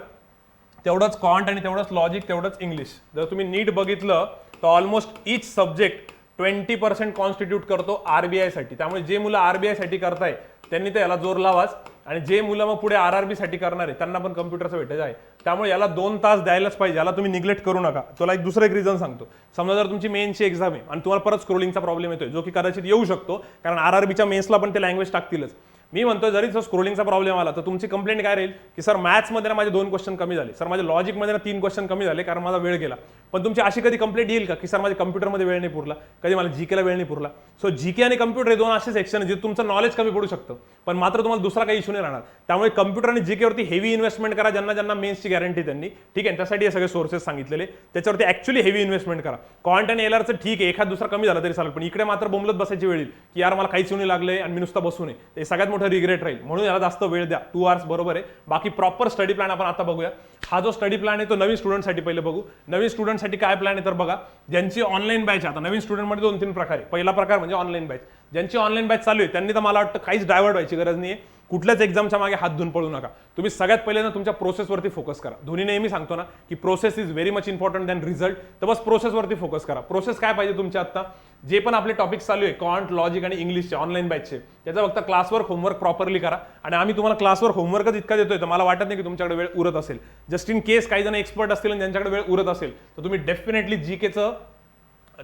तेवढंच क्वांट आणि तेवढंच लॉजिक, तेवढंच इंग्लिश. जर तुम्ही नीट बघितलं तर ऑलमोस्ट ईच सब्जेक्ट 20% कॉन्स्टिट्यूट करतो RBI साठी. त्यामुळे जे मुलं RBI साठी करताय त्यांनी तर याला जोर लावाच, आणि जे मुलं मग पुढे RRB साठी करणार आहे त्यांना पण कम्प्युटरचं वेटेज आहे. त्यामुळे याला 2 तास द्यायलाच पाहिजे, याला तुम्ही निग्लेक्ट करू नका. तुला दुसरं एक रिझन सांगतो. समजा जर तुमची मेन्सची एक्झाम आहे आणि तुम्हाला परत स्क्रोलिंगचा प्रॉब्लेम येतोय, जो की कदाचित येऊ शकतो कारण RRBच्या मेन्सला पण ते लँग्वेज टाकतीलच. मी म्हणतो जरी जर स्क्रोलिंगचा प्रॉब्लेम आला तर तुमची कंप्लेंट काय राहील की सर मॅथ्समध्ये ना माझे 2 क्वेश्चन कमी झाले, सर माझ्या लॉजिकमध्ये ना 3 क्वेश्चन कमी झाले कारण माझा वेळ गेला. पण तुमची अशी कधी कंप्लेंट येईल का की सर माझ्या कम्प्युटरमध्ये वेळ नाही पुरला, कधी मला जीकेला वेळ नाही पुरला. सो जीके आणि कम्प्युटर हे 2 असे सेक्शन आहेत जे तुमचं नॉलेज कमी पडू शकतं पण मात्र तुम्हाला दुसरा काही इश्यू नाही राहणार. त्यामुळे कम्प्युटर आणि जीकेवरती हेवी इन्व्हेस्टमेंट करा, ज्यांना मेन्सची गॅरंटी त्यांनी. ठीक आहे. त्यासाठी हे सगळे सोर्सेस सांगितलेले, त्याच्यावरती ऍक्च्युअली हेवी इन्व्हेस्टमेंट करा. क्वांट आणि एलआरचं ठीक आहे, एखाद दुसरा कमी झाला तरी चालेल, पण इकडे मात्र बोंबलत बसायची वेळ येईल की यार मला काहीच नाही लागलंय आणि मी नुसता बसू नये, ते सगळ्यात मोठं रिग्रेट राहील. म्हणून याला जास्त वेळ द्या. 2 hours बरोबर आहे. बाकी प्रॉपर स्टडी प्लॅन आपण आता बघूया. हा जो स्टडी प्लॅन आहे तो नवीन स्टुडंटसाठी पहिले बघू. नवीन स्टुडंटसाठी काय प्लॅन आहे तर बघा, ज्यांची ऑनलाईन बॅच, आता नवीन स्टुडंटमध्ये 2-3 प्रकार आहे. पहिला प्रकार म्हणजे ऑनलाईन बॅच. ज्यांची ऑनलाईन बॅच चालू आहे त्यांनी तर मला वाटतं काहीच डायव्हर्ट व्हायची गरज नाही आहे. कुठल्याच एक्झामच्या मागे हात धुवून पडू नका. तुम्ही सगळ्यात पहिले ना तुमच्या प्रोसेसवरती फोकस करा. धोनी नेहमी सांगतो ना की process is very much important than result, तर बस प्रोसेसवरती फोकस करा. प्रोसेस काय पाहिजे तुमच्या आता जे पण आपले टॉपिक्स चालू आहे क्वांट, लॉजिक आणि इंग्लिशचे ऑनलाईन बॅचचे, त्याचा फक्त क्लासवर्क होमवर्क प्रॉपरली करा. आणि आम्ही तुम्हाला क्लासवर्क होमवर्कच इतका देतोय तर मला वाटत नाही की तुमच्याकडे वेळ उरत असेल. जस्ट इन केस काही जण एक्सपर्ट असतील आणि ज्यांच्याकडे वेळ उरत असेल तर तुम्ही डेफिनेटली जीकेचं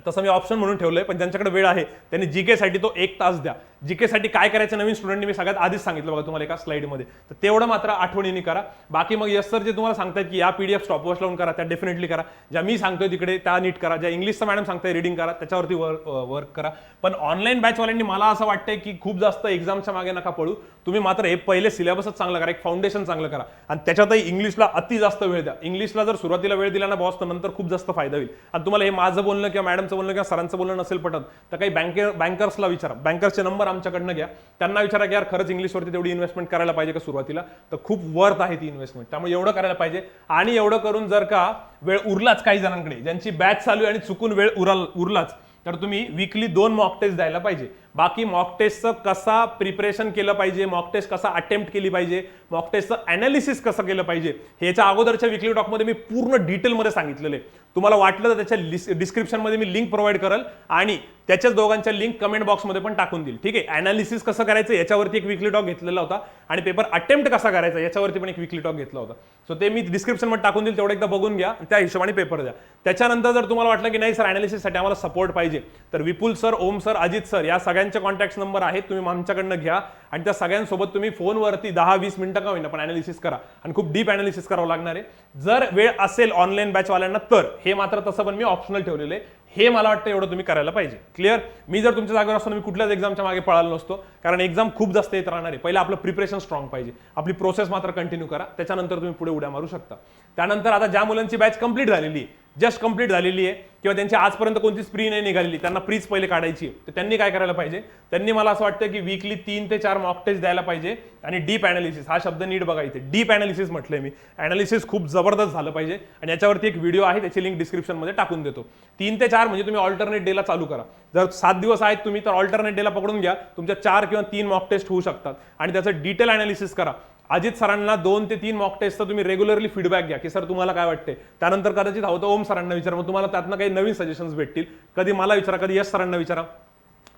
तसं मी ऑप्शन म्हणून ठेवलंय, पण ज्यांच्याकडे वेळ आहे त्यांनी जीके साठी तो 1 तास द्या. जीके साठी काय करायचं नवीन स्टुडंटनी मी सगळ्यात आधीच सांगितलं बघा तुम्हाला एका स्लाइडमध्ये, तर तेवढं मात्र आठवणीने करा. बाकी मग यस सर जे तुम्हाला सांगतायत की या PDF स्टॉपवॉच लावून करा, त्या डेफिनेटली करा. ज्या मी सांगतोय तिकडे त्या नीट करा. ज्या इंग्लिशचं मॅडम सांगताय रीडिंग करा, त्याच्यावरती वर्क करा. पण ऑनलाईन बॅचवाल्यांनी मला असं वाटतंय की खूप जास्त एक्झामच्या मागे नका पडू. तुम्ही मात्र हे पहिले सिलेबसच चांगला करा, एक फाउंडेशन चांगलं करा आणि त्याच्यातही इंग्लिशला अति जास्त वेळ द्या. इंग्लिशला जर सुरुवातीला वेळ दिला ना बॉस तर नंतर खूप जास्त फायदा होईल. आणि तुम्हाला हे माझं बोलणं किंवा मॅडमचं बोलणं किंवा सरांचं बोलणं नसेल पटत तर काही बँकर्सला विचारा. बँकर्सचे नंबर आमच्याकडनं घ्या, त्यांना विचारा की यार खरंच इंग्लिशवरती तेवढी इन्व्हेस्टमेंट करायला पाहिजे का सुरुवातीला, तर खूप वर्थ आहे ती इन्व्हेस्टमेंट. त्यामुळे एवढं करायला पाहिजे. आणि एवढं करून जर का वेळ उरलाच काही जणांकडे ज्यांची बॅच चालू आहे आणि चुकून वेळ उरलाच तर तुम्ही वीकली 2 मॉक टेस्ट द्यायला पाहिजे. बाकी मॉक टेस्टचं कसा प्रिपरेशन केलं पाहिजे, मॉक टेस्ट कसा अटेम्प्ट केली पाहिजे, मॉक टेस्टचं अनालिसिस कसं केलं पाहिजे, ह्याच्या अगोदरच्या वीकली टॉकमध्ये मी पूर्ण डिटेलमध्ये सांगितलेलं आहे. तुम्हाला वाटलं तर त्याच्या डिस्क्रिप्शनमध्ये मी लिंक प्रोव्हाइड करेल आणि त्याच्याच दोघांच्या लिंक कमेंट बॉक्समध्ये पण टाकून देईल. ठीक आहे. अनालिसिस कसं करायचं याच्यावरती एक वीकली टॉक घेतलेला होता आणि पेपर अटेम्प्ट कसा करायचा याच्यावरती पण एक वीकली टॉक घेतला होता. सो ते मी डिस्क्रिप्शनमध्ये टाकून देईल, तेवढं एकदा बघून घ्या, त्या हिशोबाने पेपर द्या. त्याच्यानंतर जर तुम्हाला वाटलं की नाही सर अनालिसिससाठी आम्हाला सपोर्ट पाहिजे तर विपुल सर, ओम सर, अजित सर या सगळ्यांचे कॉन्टॅक्ट नंबर आहेत, तुम्ही आमच्याकडनं घ्या आणि त्या सगळ्यांसोबत तुम्ही फोनवरती 10-20 मिनिटं का होईना पण अनालिसिस करा आणि खूप डीप अनालिसिस करावं लागणार आहे. जर वेळ असेल ऑनलाईन बॅचवाल्यांना तर हे मात्र तसं पण मी ऑप्शनल ठेवलेलं आहे. हे मला वाटतं एवढं तुम्ही करायला पाहिजे. क्लिअर. मी जर तुमच्या जागेवर असतो मी कुठल्याच एक्झामच्या मागे पळालो नसतो, कारण एक्झाम खूप जास्त येत राहणार आहे. पहिलं आपलं प्रिपरेशन स्ट्रॉंग पाहिजे. आपली प्रोसेस मात्र कंटिन्यू करा, त्याच्यानंतर तुम्ही पुढे उड्या मारू शकता. त्यानंतर आता ज्या मुलांची बॅच कंप्लीट झालेली जस्ट कंप्लीट झालेली आहे किंवा त्यांची आजपर्यंत कोणतीच प्री नाही निघालेली, त्यांना प्रीच पहिले काढायची आहे, तर त्यांनी काय करायला पाहिजे, त्यांनी मला असं वाटतं की वीकली 3 ते 4 मॉक टेस्ट द्यायला पाहिजे. आणि डीप अनालिसिस हा शब्द नीट बघा, इथे डीप अनालिसिस म्हटलंय मी, अनालिसिस खूप जबरदस्त झालं पाहिजे. आणि याच्यावरती एक व्हिडिओ आहे, त्याची लिंक डिस्क्रिप्शनमध्ये टाकून देतो. 3 ते 4 म्हणजे तुम्ही ऑल्टरनेट डेला चालू करा. जर 7 दिवस आहेत तुम्ही तर ऑल्टरनेट डेला पकडून घ्या, तुमच्या 4 किंवा 3 मॉक टेस्ट होऊ शकतात. आणि त्याचं डिटेल अनालिसिस करा. अजित सरांना 2 ते 3 मॉक टेस्टचा तुम्ही रेग्युलरली फीडबॅक घ्या की सर तुम्हाला काय वाटते. त्यानंतर कदाचित हवं तर ओम सरांना विचारा, मग तुम्हाला त्यातनं काही नवीन सजेशन्स भेटतील. कधी मला विचारा, कधी यश सरांना विचारा.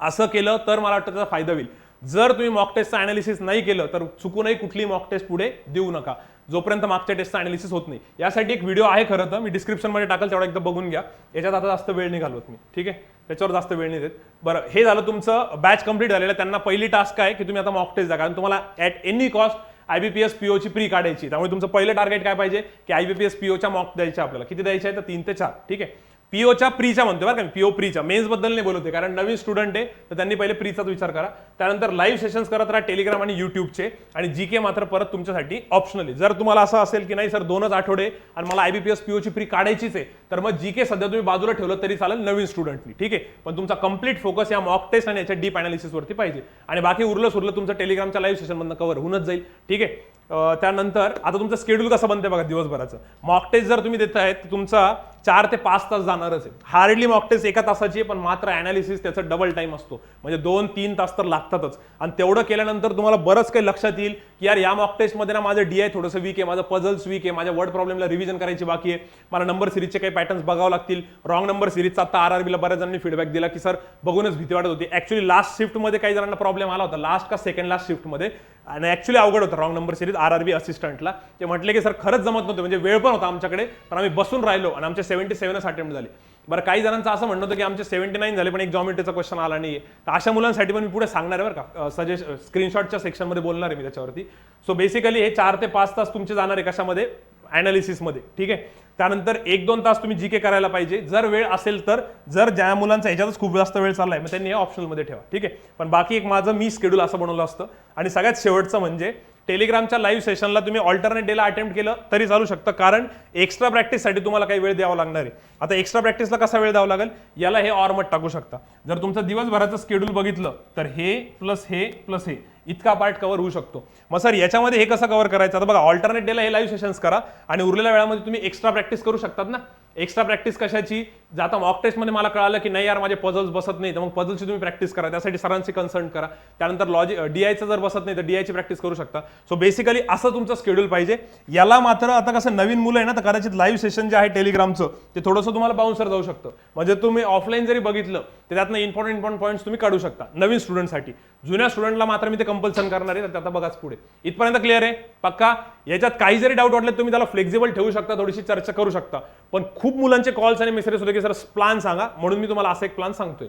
असं केलं तर मला वाटतं त्याचा फायदा होईल. जर तुम्ही मॉक टेस्टचं अनालिसिस नाही केलं तर चुकूनही कुठली मॉक टेस्ट पुढे देऊ नका जोपर्यंत मागच्या टेस्टचं अनालिसिस होत नाही. यासाठी एक व्हिडिओ आहे खरं तर, मी डिस्क्रिप्शनमध्ये टाकल, तेवढा एकदा बघून घ्या. याच्यात आता जास्त वेळ नाही घालवत मी, ठीक आहे, त्याच्यावर जास्त वेळ नाही देत. बरं, हे झालं तुमचं बॅच कंप्लीट झालेलं. त्यांना पहिली टास्क आहे की तुम्ही आता मॉक टेस्ट द्या, कारण तुम्हाला ॲट एनी कॉस्ट IBPS POची प्री काढायची. त्यामुळे तुमचं पहिलं टार्गेट काय पाहिजे की IBPS POच्या मॉक द्यायचे आपल्याला. किती द्यायचे आहे तर 3 ते 4, ठीक आहे. पीओच्या प्रीच्या म्हणतो बरं का, पीओ प्रीच्या, मेन्स बद्दल नाही बोलवते कारण नवीन स्टुडंट आहे तर त्यांनी पहिले प्रीचाच विचार करा. त्यानंतर लाईव्ह सेशन्स करत राहा टेलिग्राम आणि युट्यूबचे. आणि जीके मात्र परत तुमच्यासाठी ऑप्शनली. जर तुम्हाला असं असेल की नाही सर 2च आठवडे आणि मला IBPS POची प्री काढायचीच आहे, तर मग जीके सध्या तुम्ही बाजूला ठेवलं तरी चालेल नवीन स्टुडंटनी, ठीक आहे. पण तुमचा कंप्लीट फोकस या मॉक टेस्ट आणि याच्या डीप अनालिसिसवरती पाहिजे. आणि बाकी उरलं सुरलं तुमचं टेलिग्रामच्या लाईव्ह सेशनमधनं कव्हर होऊनच जाईल, ठीक आहे. त्यानंतर आता तुमचं शेड्यूल कसं बनते बघा दिवसभराचं. मॉक टेस्ट जर तुम्ही देताय तर तुमचा 4 ते 5 तास जाणारच आहे. हार्डली मॉक टेस्ट 1 तासाची आहे, पण मात्र अनालिसिस त्याचा डबल टाइम असतो, म्हणजे 2-3 तास तर लागतातच. आणि तेवढं केल्यानंतर तुम्हाला बरंच काही लक्षात येईल की यार या मॉक टेस्टमध्ये ना माझं DI थोडंसं वीक आहे, माझं पझल्स वीक आहे, माझ्या वर्ड प्रॉब्लेमला रिव्हिजन करायची बाकी आहे, मला नंबर सिरीजचे काही पॅटर्न्स बघावं लागतील. रॉंग नंबर सिरीजचा आता RRBला बऱ्याच जणांनी फीडबॅक दिला की सर बघूनच भीती वाटत होती. ऍक्च्युली लास्ट शिफ्टमध्ये काही जणांना प्रॉब्लेम आला होता, लास्ट का सेकंड लास्ट शिफ्टमध्ये, आणि ऍक्च्युली अवघड होतं रॉंग नंबर सिरीज RRB असिस्टंटला. ते म्हटले की सर खरंच जमत नव्हतं, म्हणजे वेळ पण होता आमच्याकडे, पण आम्ही बसून राहिलो आणि आमचे 77 अटेम्प्ट झाले. बरं, काही जणांचं असं म्हणणं होतं की आमचे 79 झाले पण एक जॉमेट्रीचा क्वेश्चन आला नाही. तर अशा मुलांसाठी पण मी पुढे सांगणार आहे बरं का, सजेस्ट स्क्रीनशॉटच्या सेक्शनमध्ये बोलणार आहे मी त्याच्यावरती. सो बेसिकली हे 4 ते 5 तास तुमचे जाणार आहे कशामध्ये, अनालिसिसमध्ये, ठीक आहे. त्यानंतर 1-2 तास तुम्ही जीके करायला पाहिजे जर वेळ असेल तर. जर ज्या मुलांचा ह्याच्यातच खूप जास्त वेळ चाललाय मग त्यांनी हे ऑप्शनलमध्ये ठेवा, ठीक आहे. पण बाकी एक माझं मी शेड्यूल असं बनवलं असतं. आणि सगळ्यात शेवटचं म्हणजे टेलिग्रामच्या लाईव्ह सेशनला तुम्ही ऑल्टरनेट डेला अटेम्प्ट केलं तरी चालू शकतं, कारण एक्स्ट्रा प्रॅक्टिससाठी तुम्हाला काही वेळ द्यावा लागणार आहे. आता एक्स्ट्रा प्रॅक्टिसला कसा वेळ द्यावा लागेल, याला हे ऑरमट टाकू शकता. जर तुमचं दिवसभराचं शेड्यूल बघितलं तर हे प्लस हे इतका पार्ट कव्हर होऊ शकतो. मग सर याच्यामध्ये हे कसं कव्हर करायचं, आता बघा ऑल्टरनेट डेला हे लाईव्ह सेशन्स करा आणि उरलेल्या वेळामध्ये तुम्ही एक्स्ट्रा प्रॅक्टिस करू शकतात ना. एक्स्ट्रा प्रॅक्टिस कशाची, जाता मॉक टेस्टमध्ये मला कळालं की नाही यार माझे पझल्स बसत नाही, तर मग पझल्सची तुम्ही प्रॅक्टिस करा, त्यासाठी सरांशी कन्सल्ट करा. त्यानंतर DIचं जर बसत नाही तर DIची प्रॅक्टिस करू शकता. सो बेसिकली असं तुमचं शेड्यूल पाहिजे. याला मात्र आता कसं नवीन मुलं आहे ना, तर कदाचित लाईव्ह सेशन जे आहे टेलिग्रामचं ते थोडंसं तुम्हाला बाउन्सर जाऊ शकतं. म्हणजे तुम्ही ऑफलाईन जरी बघितलं तर त्यातनं इम्पॉर्टंट पॉईंट्स तुम्ही काढू शकता नवीन स्टुडंटसाठी. जुन्या स्टुडंटला मात्र मी ते कंपल्सन करणार आहे, तर आता बघाच पुढे. इथपर्यंत क्लिअर आहे पक्का. याच्यात काही जरी डाऊट वाटले तुम्ही त्याला फ्लेक्झिबल ठेवू शकता, थोडीशी चर्चा करू शकता. पण खूप मुलांचे कॉल्स आणि मेसेजेस होते की सर प्लान सांगा, म्हणून मी तुम्हाला असा एक प्लान सांगतोय.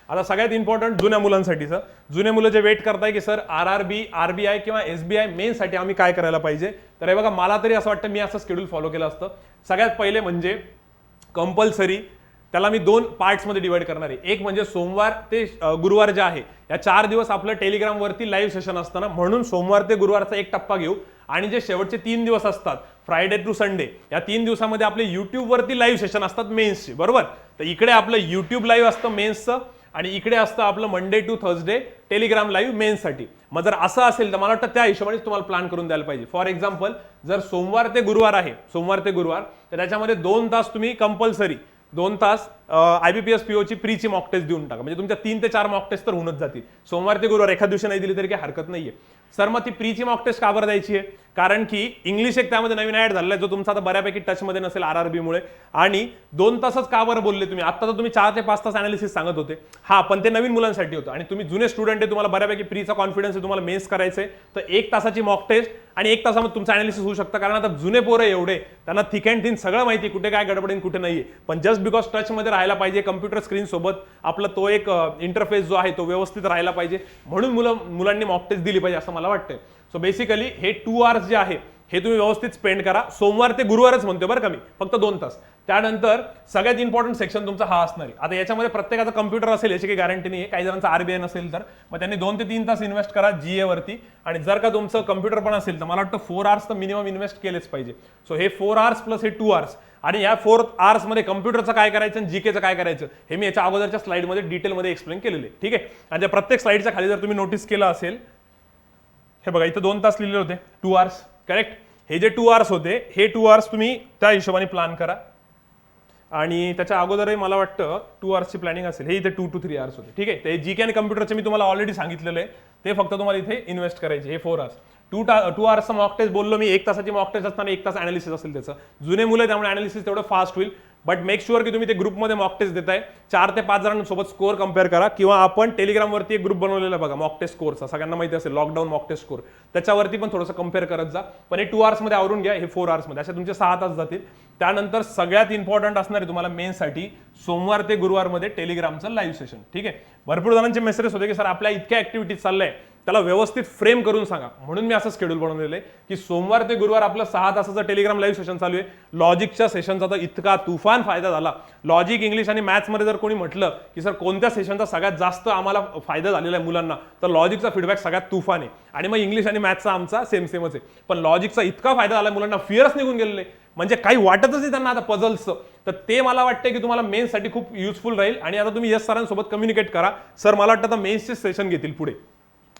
आता सगळ्यात इम्पॉर्टंट जुन्या मुलांसाठीचं, जुने मुलं जे वेट करताय की सर RRB RBI किंवा SBI मेनसाठी आम्ही काय करायला पाहिजे, तर हे बघा मला तरी असं वाटतं मी असं शेड्यूल फॉलो केलं असतं. सगळ्यात पहिले म्हणजे कंपल्सरी त्याला मी 2 पार्ट्समध्ये डिवाइड करणार आहे. एक म्हणजे सोमवार ते गुरुवार जे आहे या 4 दिवस आपलं टेलिग्रामवरती लाईव्ह सेशन असतं ना, म्हणून सोमवार ते गुरुवारचा एक टप्पा घेऊ. आणि जे शेवटचे 3 दिवस असतात फ्रायडे टू संडे, या 3 दिवसामध्ये आपले युट्यूबवरती लाईव्ह सेशन असतात मेन्सचे, बरोबर. तर इकडे आपलं युट्यूब लाईव्ह असतं मेन्सचं आणि इकडे असतं आपलं Monday to Thursday Telegram live मेन्ससाठी. मग जर असं असेल तर मला वाटतं त्या हिशोबाने तुम्हाला प्लॅन करून द्यायला पाहिजे. फॉर एक्झाम्पल जर सोमवार ते गुरुवार आहे, तर त्याच्यामध्ये 2 तास तुम्ही कंपल्सरी 2 तास IBPS POची प्रीची मॉक टेस्ट देऊन टाका, म्हणजे तुमच्या 3 ते 4 मॉक टेस्ट तर होऊनच जातील. सोमवार ते गुरुवार एखाद दिवशी नाही दिली तरी काही हरकत नाहीये. सर मग ती प्रीची मॉक टेस्ट का बरं द्यायची आहे, कारण की इंग्लिश एक त्यामध्ये नवीन ऍड झालेला आहे जो तुमचा आता बऱ्यापैकी टचमध्ये नसेल RRB मुळे. आणि 2 तासच का बरं बोलले तुम्ही, आता तर तुम्ही 4 ते 5 तास अनालिसिस सांगत होते. हा, पण ते नवीन मुलांसाठी होतं आणि तुम्ही जुने स्टुडंट आहे, तुम्हाला बऱ्यापैकी प्रीचा कॉन्फिडन्स आहे, तुम्हाला मेन्स करायचंय, तर 1 तासाची मॉक टेस्ट आणि 1 तासामध्ये तुमचं अनालिसिस होऊ शकतं. कारण आता जुने पोरं एवढे, त्यांना थिक अँड थिन सगळं माहिती, कुठे काय गडबडीन कुठे नाहीये. पण जस्ट बिकॉज टचमध्ये राहायला पाहिजे, कम्प्युटर स्क्रीन सोबत आपला तो एक इंटरफेस जो आहे तो व्यवस्थित राहायला पाहिजे, म्हणून मुलांनी मॉक टेस्ट दिली पाहिजे असं मला वाटतंय. सो बेसिकली हे 2 आवर्स जे आहे हे तुम्ही व्यवस्थित स्पेंड करा. सोमवार ते गुरुवारच म्हणतोय बरं का मी, फक्त 2 तास. त्यानंतर सगळ्यात इम्पॉर्टंट सेक्शन तुमचा हा असणार आहे. आता याच्यामध्ये प्रत्येकाचा कम्प्युटर असेल याची काही गॅरंटी नाही आहे, काही जणांचा RBI नसेल तर मग त्यांनी 2 ते 3 तास इन्व्हेस्ट करा GA वरती. आणि जर का तुमचं कम्प्युटर पण असेल तर मला वाटतं 4 आवर्स तर मिनिमम इन्व्हेस्ट केलेच पाहिजे. सो हे 4 आवर्स प्लस हे 2 आवर्स आणि या 4 आवर्स मध्ये कम्प्युटरचं काय करायचं आणि जीकेचं काय करायचं हे मी याच्या अगोदरच्या स्लाइडमध्ये डिटेलमध्ये एक्सप्लेन केलेले. ठीक आहे. आणि त्या प्रत्येक स्लाइडच्या खाली जर तुम्ही नोटीस केलं असेल, हे बघा इथं 2 तास लिहिलेले होते, 2 आवर्स. करेक्ट. हे जे 2 आवर्स होते हे 2 आवर्स तुम्ही त्या हिशोबाने प्लॅन करा. आणि त्याच्या अगोदरही मला वाटतं 2 आवर्सची प्लॅनिंग असेल. हे इथे 2 to 3 आवर्स होते. ठीक आहे. ते जीके आणि कम्प्युटरचे मी तुम्हाला ऑलरेडी सांगितलेलं आहे, ते फक्त तुम्हाला इथे इन्व्हेस्ट करायचे. हे 4 आवर्स. 2 आवर्सचं मॉक टेस्ट बोललो मी, 1 तासाची मॉक टेस्ट असताना 1 तास अनालिसिस असेल त्याचं. जुने मुलं त्यामुळे अनालिसिस तेवढं फास्ट होईल. बट मेक शुअर की तुम्ही ते ग्रुपमध्ये मॉक टेस्ट देताय. 4 ते 5 जणांसोबत स्कोअर कम्पेअर करा, किंवा आपण टेलिग्रामवरती एक ग्रुप बनवलेला बघा मॉक टेस्ट स्कोअरचा, सगळ्यांना माहिती असेल, लॉकडाऊन मॉक टेस्ट स्कोअर. त्याच्यावरती पण थोडंसं कम्पेअर करत जा. पण हे 2 आवर्समध्ये आवरून घ्या, हे 4 आवर्समध्ये, असे तुमचे 6 तास जातील. त्यानंतर सगळ्यात इम्पॉर्टंट असणार आहे तुम्हाला मेनसाठी सोमवार ते गुरुवारमध्ये टेलिग्रामचं लाईव्ह सेशन. ठीक आहे. भरपूर जणांचे मेसेजेस होते की सर आपल्या इतक्या ऍक्टिव्हिटीज चाललंय, त्याला व्यवस्थित फ्रेम करून सांगा. म्हणून मी असं शेड्यूल बनवलेलं आहे की सोमवार ते गुरुवार आपलं 6 तासाचं टेलिग्राम लाईव्ह सेशन चालू आहे. लॉजिकच्या सेशनचा तर इतका तुफान फायदा झाला. लॉजिक, इंग्लिश आणि मॅथ्समध्ये जर कोणी म्हटलं की सर कोणत्या सेशनचा सगळ्यात जास्त आम्हाला फायदा झालेला आहे मुलांना, तर लॉजिकचा फीडबॅक सगळ्यात तुफान आहे. आणि मग इंग्लिश आणि मॅथ्सचा आमचा सेमच आहे. पण लॉजिकचा इतका फायदा झाला, मुलांना फिअरच निघून गेलेले, म्हणजे काही वाटतच नाही त्यांना आता पझल्सचं. तर ते मला वाटतं की तुम्हाला मेन्ससाठी खूप युजफुल राहील. आणि आता तुम्ही यश सरांसोबत कम्युनिकेट करा, सर मला वाटतं आता मेन्सचे सेशन घेतील पुढे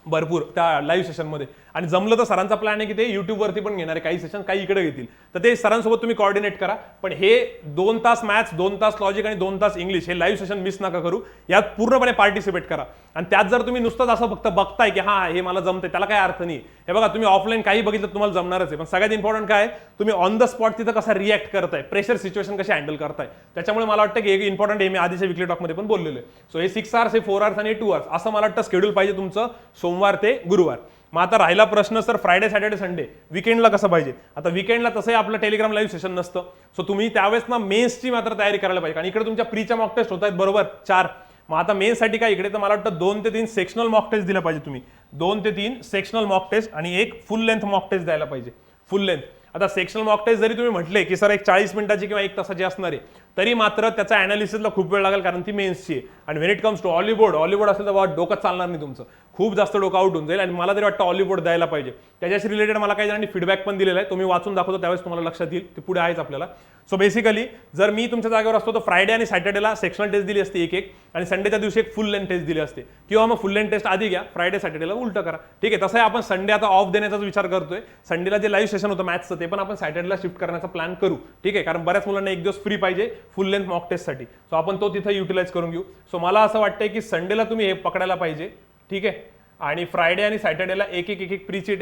भरपूर त्या लाईव्ह सेशनमध्ये. आणि जमलं तर सरांचा प्लॅन आहे की ते युट्यूबवरती पण घेणार आहे काही सेशन, काही इकडे घेतील. तर ते सरांसोबत तुम्ही कॉर्डिनेट करा. पण हे 2 तास मॅथ्स, 2 तास लॉजिक आणि 2 तास इंग्लिश हे लाईव्ह सेशन मिस नका करू. यात पूर्णपणे पार्टिसिपेट करा. आणि त्यात जर तुम्ही नुसतंच असं फक्त बघताय की हा हे मला जमतंय, त्याला काय अर्थ नाही. हे बघा तुम्ही ऑफलाईन काही बघितलं तुम्हाला जमणारच आहे. पण सगळ्यात इम्पॉर्टंट काय, तुम्ही ऑन द स्पॉट तिथं कसा रिॲक्ट करताय, प्रेशर सिच्युएशन कशी हँडल करताय. त्याच्यामुळे मला वाटतं की एक इम्पॉर्टंट आहे, मी आधीच्या विकली टॉकमध्ये पण बोललेलो आहे. सो हे 6 आवर्स, हे 4 आवर्स आणि 2 आवर्स असं मला वाटतं शेड्यूल पाहिजे तुमचं सोमवार ते गुरुवार. मग आता राहिला प्रश्न सर फ्रायडे, सॅटर्डे, संडे विकेंडला कसं पाहिजे. आता विकेंडला तसंही आपलं टेलिग्राम लाईव्ह सेशन नसतं. सो तुम्ही त्यावेळेस ना मेन्सची मात्र तयारी करायला पाहिजे. आणि इकडे तुमच्या प्रीच्या मॉक टेस्ट होत आहेत बरोबर 4. मग आता मेन्ससाठी काय इकडे तर मला वाटतं 2 ते 3 सेक्शनल मॉक टेस्ट दिल्या पाहिजे तुम्ही. 2 ते 3 सेक्शनल मॉक टेस्ट आणि एक फुल लेंथ मॉक टेस्ट द्यायला पाहिजे. फुल लेंथ. आता सेक्शनल मॉक टेस्ट जरी तुम्ही म्हटले की सर एक 40 मिनिटाची किंवा 1 तासाची असणार आहे, तरी मात्र त्याचा अनालिसिसला खूप वेळ लागेल, कारण ती मेन्सची आहे. आणि व्हेन इट कम्स टू ऑलिबोर्ड असेल तर डोकं चालणार नाही तुमचं, खूप जास्त डोकं आउट होऊन जाईल. आणि मला तरी वाटतं ऑलिबोर्ड द्यायला पाहिजे. त्याच्याशी रिलेटेड मला काही जणांनी फीडबॅक पण दिलेला आहे, तो मी वाचून दाखवतो, त्यावेळेस तुम्हाला लक्षात येईल. ते पुढे आहेच आपल्याला. सो बेसिकली जर मी तुमच्या जागेवर असतो तर फ्रायडे आणि सॅटर्डेला सेक्शनल टेस्ट दिली असती एक, आणि संडेच्या दिवशी एक फुल लेंथ टेस्ट दिली असते. किंवा मग फुल लेंथ टेस्ट आधी घ्या, फ्रायडे सॅटर्डेला उलटं करा. ठीक आहे. तसंही आपण संडे आता ऑफ देण्याचा विचार करतोय. संडेला जे लाईव्ह सेशन होतं मॅथ्सचं ते पण आपण सॅटर्डेला शिफ्ट करण्याचा प्लॅन करू. ठीक आहे. कारण बऱ्याच मुलांना एक दिवस फ्री पाहिजे फुल लेंथ मॉक टेस्टसाठी. सो आपण तो तिथं युटिलाइज करून घेऊ. सो मला असं वाटतंय की संडेला तुम्ही हे पकडायला पाहिजे. ठीक आहे. आणि फ्रायडे आणि सॅटर्डेला एक प्रीची